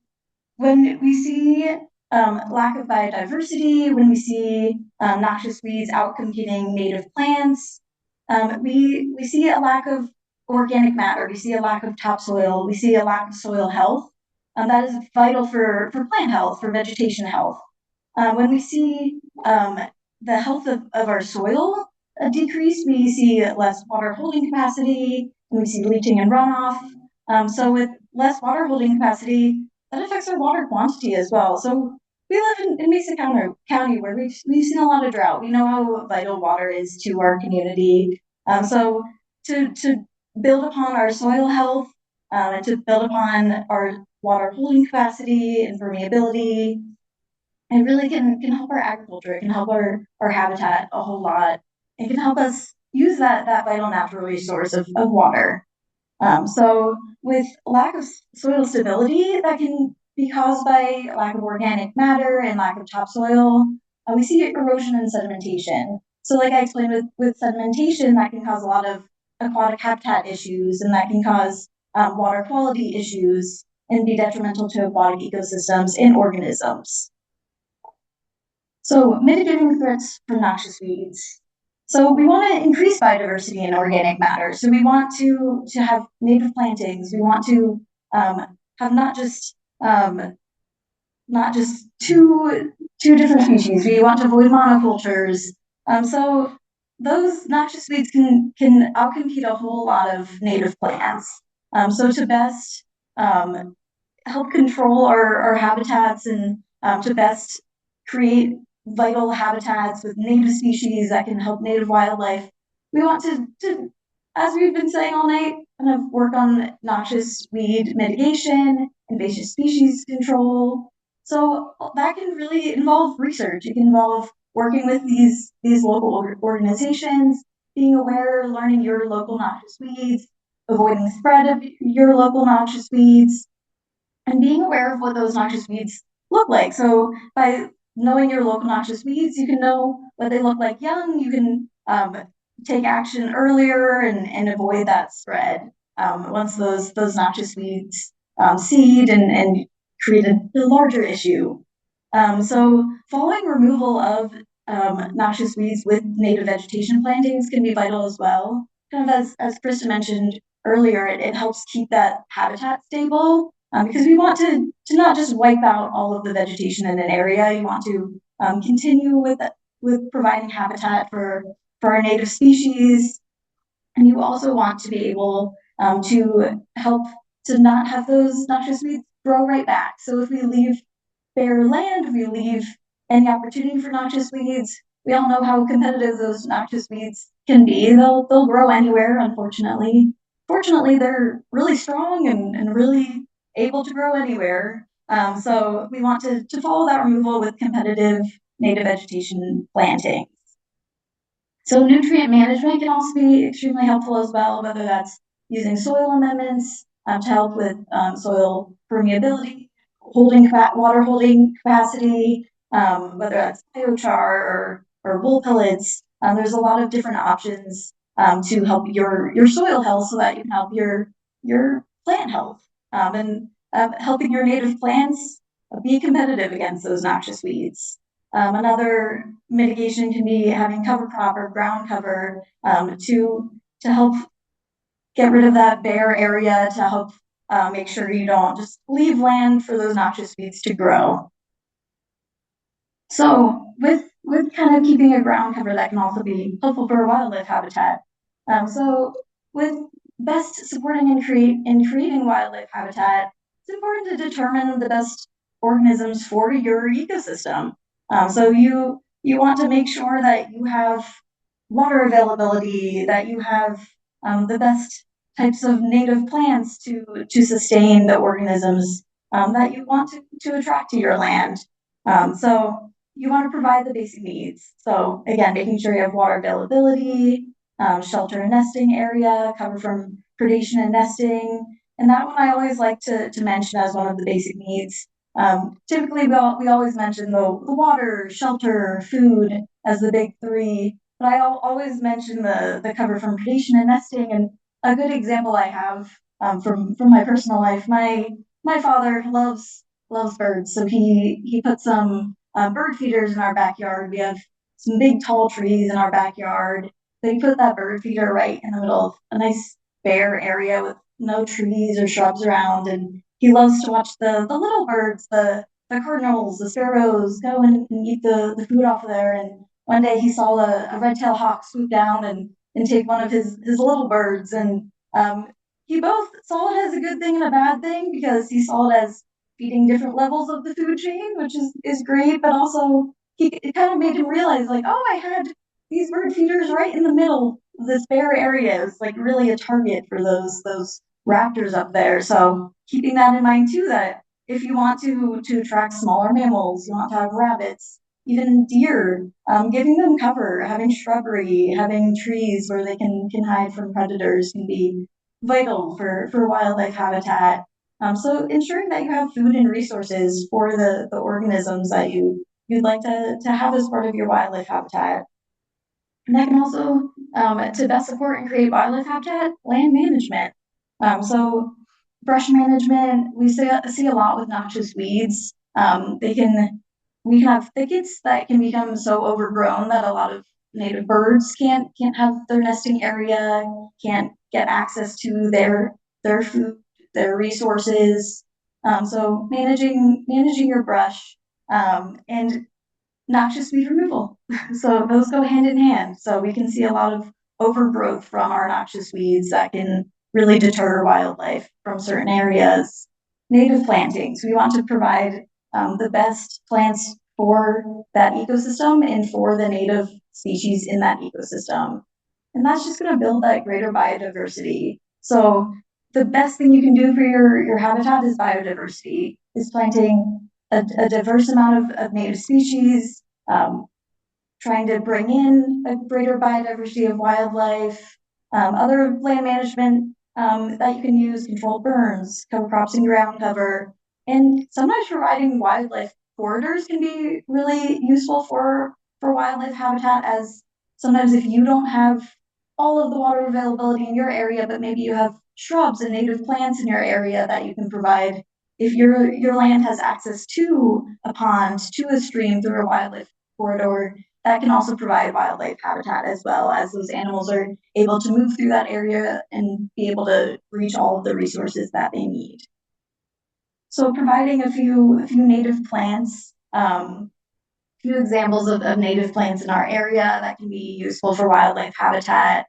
when we see lack of biodiversity, when we see noxious weeds outcompeting native plants, we see a lack of organic matter, we see a lack of topsoil, we see a lack of soil health. That is vital for plant health, for vegetation health. When we see the health of our soil decrease, we see less water holding capacity, and we see leaching and runoff. So with less water holding capacity, that affects our water quantity as well. So we live in Mesa County where we've seen a lot of drought. We know how vital water is to our community. So to build upon our soil health and to build upon our water holding capacity and permeability, it really can help our agriculture. It can help our habitat a whole lot. It can help us use that vital natural resource of water. So with lack of soil stability, that can be caused by lack of organic matter and lack of topsoil. We see erosion and sedimentation. So like I explained with sedimentation, that can cause a lot of aquatic habitat issues, and that can cause water quality issues and be detrimental to aquatic ecosystems and organisms. So mitigating threats from noxious weeds. So we want to increase biodiversity in organic matter. So we want to have native plantings. We want to have not just two different species. We want to avoid monocultures. So those noxious weeds can outcompete a whole lot of native plants. So to best help control our habitats and to best create vital habitats with native species that can help native wildlife, we want to, as we've been saying all night, kind of work on noxious weed mitigation, invasive species control. So that can really involve research. It can involve working with these local organizations, being aware, learning your local noxious weeds, avoiding the spread of your local noxious weeds, and being aware of what those noxious weeds look like. So by knowing your local noxious weeds, you can know what they look like young. You can take action earlier and avoid that spread once those noxious weeds seed and create a larger issue. So following removal of noxious weeds with native vegetation plantings can be vital as well. Kind of as Christa mentioned earlier, it helps keep that habitat stable because we want to not just wipe out all of the vegetation in an area. You want to continue with providing habitat for our native species, and you also want to be able to help to not have those noxious weeds grow right back. So if we leave bare land, we leave any opportunity for noxious weeds. We all know how competitive those noxious weeds can be. They'll grow anywhere, unfortunately. Fortunately, they're really strong and really able to grow anywhere. So we want to follow that removal with competitive native vegetation plantings. So nutrient management can also be extremely helpful as well, whether that's using soil amendments to help with soil permeability, water holding capacity, whether that's biochar or wool pellets. There's a lot of different options to help your soil health so that you can help your plant health and helping your native plants be competitive against those noxious weeds. Another mitigation can be having cover crop or ground cover to help get rid of that bare area to help make sure you don't just leave land for those noxious weeds to grow. So with kind of keeping a ground cover, that can also be helpful for wildlife habitat. So with best supporting and creating wildlife habitat, it's important to determine the best organisms for your ecosystem. So you want to make sure that you have water availability, that you have the best types of native plants to sustain the organisms that you want to attract to your land. So you want to provide the basic needs. So again, making sure you have water availability, shelter and nesting area, cover from predation and nesting. And that one I always like to mention as one of the basic needs. Typically, we always mention the water, shelter, food as the big three, but I always mention the cover from predation and nesting. And a good example I have from my personal life, my father loves birds, so he put some bird feeders in our backyard. We have some big tall trees in our backyard. So he put that bird feeder right in the middle of a nice bare area with no trees or shrubs around, and he loves to watch the little birds, the cardinals, the sparrows go and eat the food off of there. And one day he saw a red-tailed hawk swoop down and take one of his little birds. And he both saw it as a good thing and a bad thing because he saw it as feeding different levels of the food chain, which is great, but also it kind of made him realize, like, oh, I had these bird feeders right in the middle of this bare area. It's like really a target for those raptors up there. So keeping that in mind too, that if you want to attract smaller mammals, you want to have rabbits, even deer, giving them cover, having shrubbery, having trees where they can hide from predators can be vital for wildlife habitat. So ensuring that you have food and resources for the organisms that you'd like to have as part of your wildlife habitat. And that can also, to best support and create wildlife habitat, land management. So brush management, we see a lot with noxious weeds. We can have thickets that can become so overgrown that a lot of native birds can't have their nesting area, can't get access to their food, their resources. So managing your brush, and noxious weed removal. So those go hand in hand. So we can see a lot of overgrowth from our noxious weeds that can really deter wildlife from certain areas. Native plantings. We want to provide the best plants for that ecosystem and for the native species in that ecosystem. And that's just going to build that greater biodiversity. So the best thing you can do for your habitat is biodiversity, is planting a diverse amount of native species, trying to bring in a greater biodiversity of wildlife, other land management that you can use, controlled burns, cover crops and ground cover, and sometimes providing wildlife corridors can be really useful for wildlife habitat, as sometimes if you don't have all of the water availability in your area, but maybe you have shrubs and native plants in your area that you can provide. If your land has access to a pond, to a stream through a wildlife corridor, that can also provide wildlife habitat, as well as those animals are able to move through that area and be able to reach all of the resources that they need. So providing a few native plants, few examples of native plants in our area that can be useful for wildlife habitat.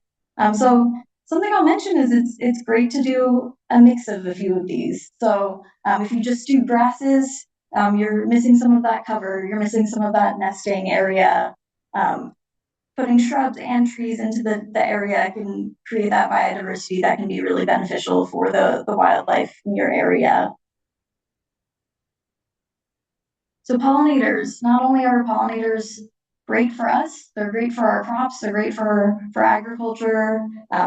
So something I'll mention is it's great to do a mix of a few of these. So if you just do grasses, you're missing some of that cover, you're missing some of that nesting area. Putting shrubs and trees into the area can create that biodiversity that can be really beneficial for the wildlife in your area. So pollinators, not only are pollinators great for us, they're great for our crops, they're great for agriculture,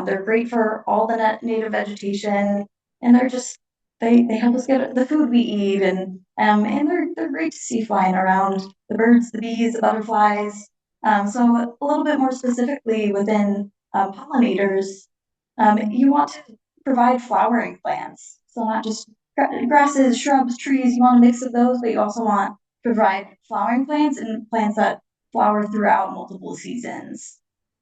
they're great for all the native vegetation, and they help us get the food we eat, and they're great to see flying around, the birds, the bees, the butterflies. So a little bit more specifically within pollinators, you want to provide flowering plants, so not just grasses, shrubs, trees. You want a mix of those, but you also want to provide flowering plants and plants that flower throughout multiple seasons.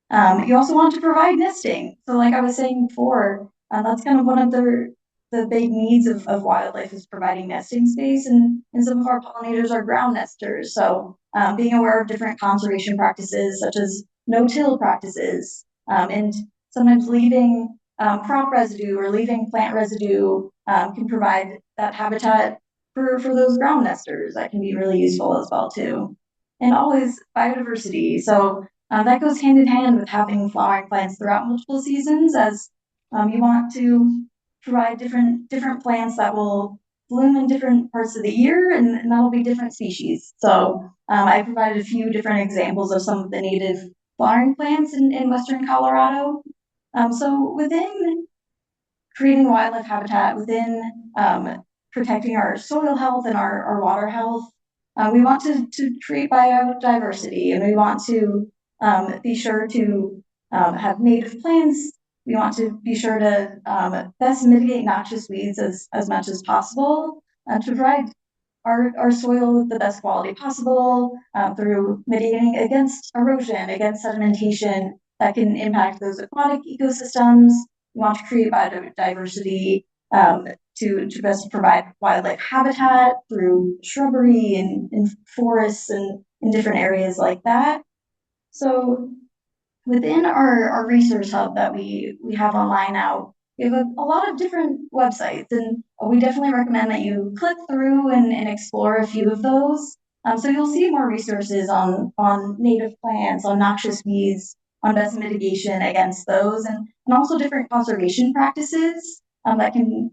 You also want to provide nesting. So like I was saying before, that's kind of one of the big needs of wildlife, is providing nesting space, and some of our pollinators are ground nesters. So being aware of different conservation practices, such as no-till practices, and sometimes leaving crop residue or leaving plant residue can provide that habitat for those ground nesters. That can be really useful as well too. And always biodiversity. So that goes hand in hand with having flowering plants throughout multiple seasons, as you want to provide different plants that will bloom in different parts of the year, and that'll be different species. So I provided a few different examples of some of the native flowering plants in Western Colorado. So within creating wildlife habitat, within protecting our soil health and our water health, we want to create biodiversity, and we want to be sure to have native plants. We want to be sure to best mitigate noxious weeds as much as possible, to provide our soil the best quality possible through mitigating against erosion, against sedimentation that can impact those aquatic ecosystems. We want to create biodiversity to best provide wildlife habitat through shrubbery and forests and in different areas like that. So within our resource hub that we have online now, we have a lot of different websites, and we definitely recommend that you click through and explore a few of those. So you'll see more resources on native plants, on noxious weeds, on best mitigation against those, and also different conservation practices that can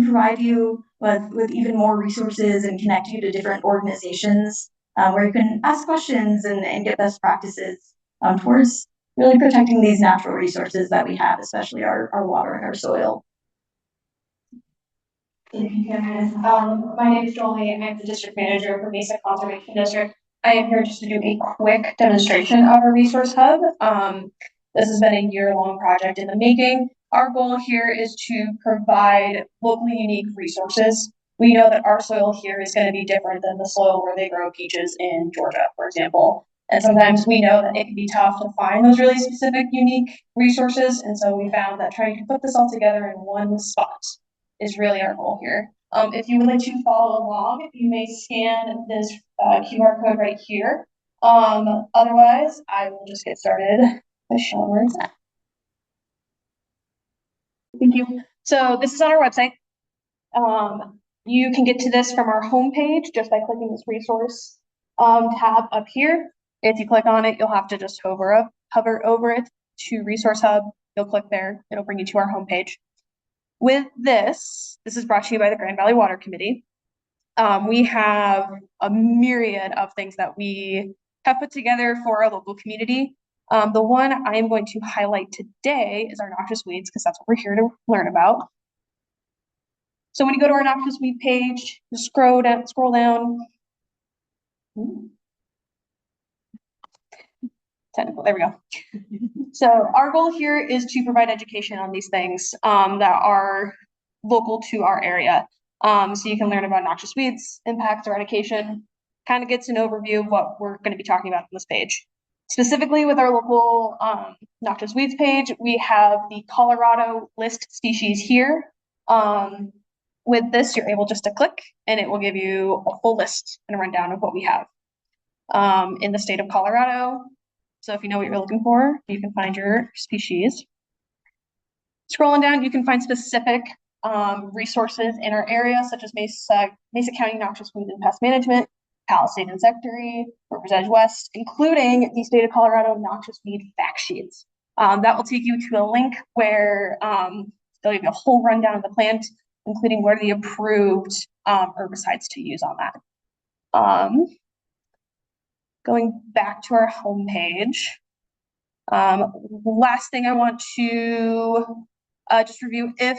provide you with even more resources and connect you to different organizations where you can ask questions and get best practices towards really protecting these natural resources that we have, especially our water and our soil. Thank you, Camryn. My name is Jolie. I'm the district manager for Mesa Conservation District. I am here just to do a quick demonstration of our resource hub. This has been a year-long project in the making. Our goal here is to provide locally unique resources. We know that our soil here is going to be different than the soil where they grow peaches in Georgia, for example. And sometimes we know that it can be tough to find those really specific, unique resources. And so we found that trying to put this all together in one spot is really our goal here. If you would like to follow along, you may scan this QR code right here. Otherwise, I will just get started by showing where it's at. Thank you. So this is on our website. You can get to this from our homepage just by clicking this resource tab up here. If you click on it, you'll have to just hover over it to Resource Hub. You'll click there. It'll bring you to our homepage. With this is brought to you by the Grand Valley Water Committee. We have a myriad of things that we have put together for our local community. The one I am going to highlight today is our noxious weeds, because that's what we're here to learn about. So when you go to our noxious weed page, you scroll down. Technical, there we go. So our goal here is to provide education on these things that are local to our area. So you can learn about noxious weeds, impacts, eradication, kind of gets an overview of what we're going to be talking about on this page. Specifically with our local noxious weeds page, we have the Colorado list species here. With this, you're able just to click and it will give you a full list and a rundown of what we have in the state of Colorado. So if you know what you're looking for, you can find your species. Scrolling down, you can find specific resources in our area, such as Mesa County Noxious Weed and Pest Management, Palisade Insectary, RiversEdge West, including the state of Colorado noxious weed fact sheets. That will take you to a link where they'll give you a whole rundown of the plant, including what are the approved herbicides to use on that. Going back to our homepage, last thing I want to just review, if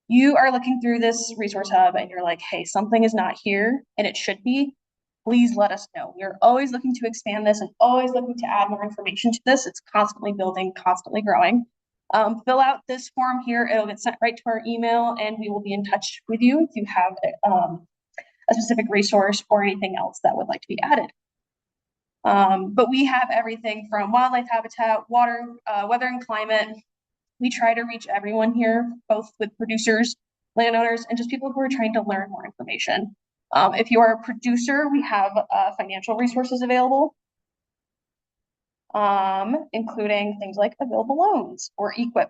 you are looking through this resource hub and you're like, hey, something is not here and it should be, please let us know. We're always looking to expand this and always looking to add more information to this. It's constantly building, constantly growing. Fill out this form here. It'll get sent right to our email and we will be in touch with you if you have a specific resource or anything else that would like to be added. But we have everything from wildlife habitat, water, weather and climate. We try to reach everyone here, both with producers, landowners, and just people who are trying to learn more information. If you are a producer, we have financial resources available, including things like available loans or EQIP,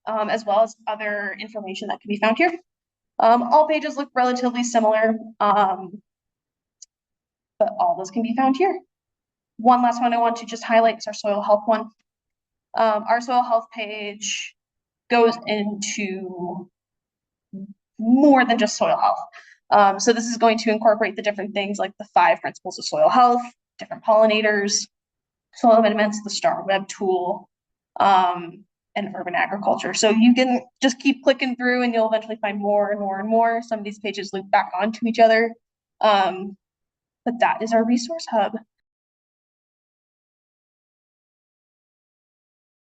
as well as other information that can be found here. All pages look relatively similar, but all those can be found here. One last one I want to just highlight is our soil health one. Our soil health page goes into more than just soil health. So this is going to incorporate the different things like the 5 principles of soil health, different pollinators, soil amendments, the star web tool, and urban agriculture. So you can just keep clicking through and you'll eventually find more and more and more. Some of these pages loop back onto each other. But that is our resource hub.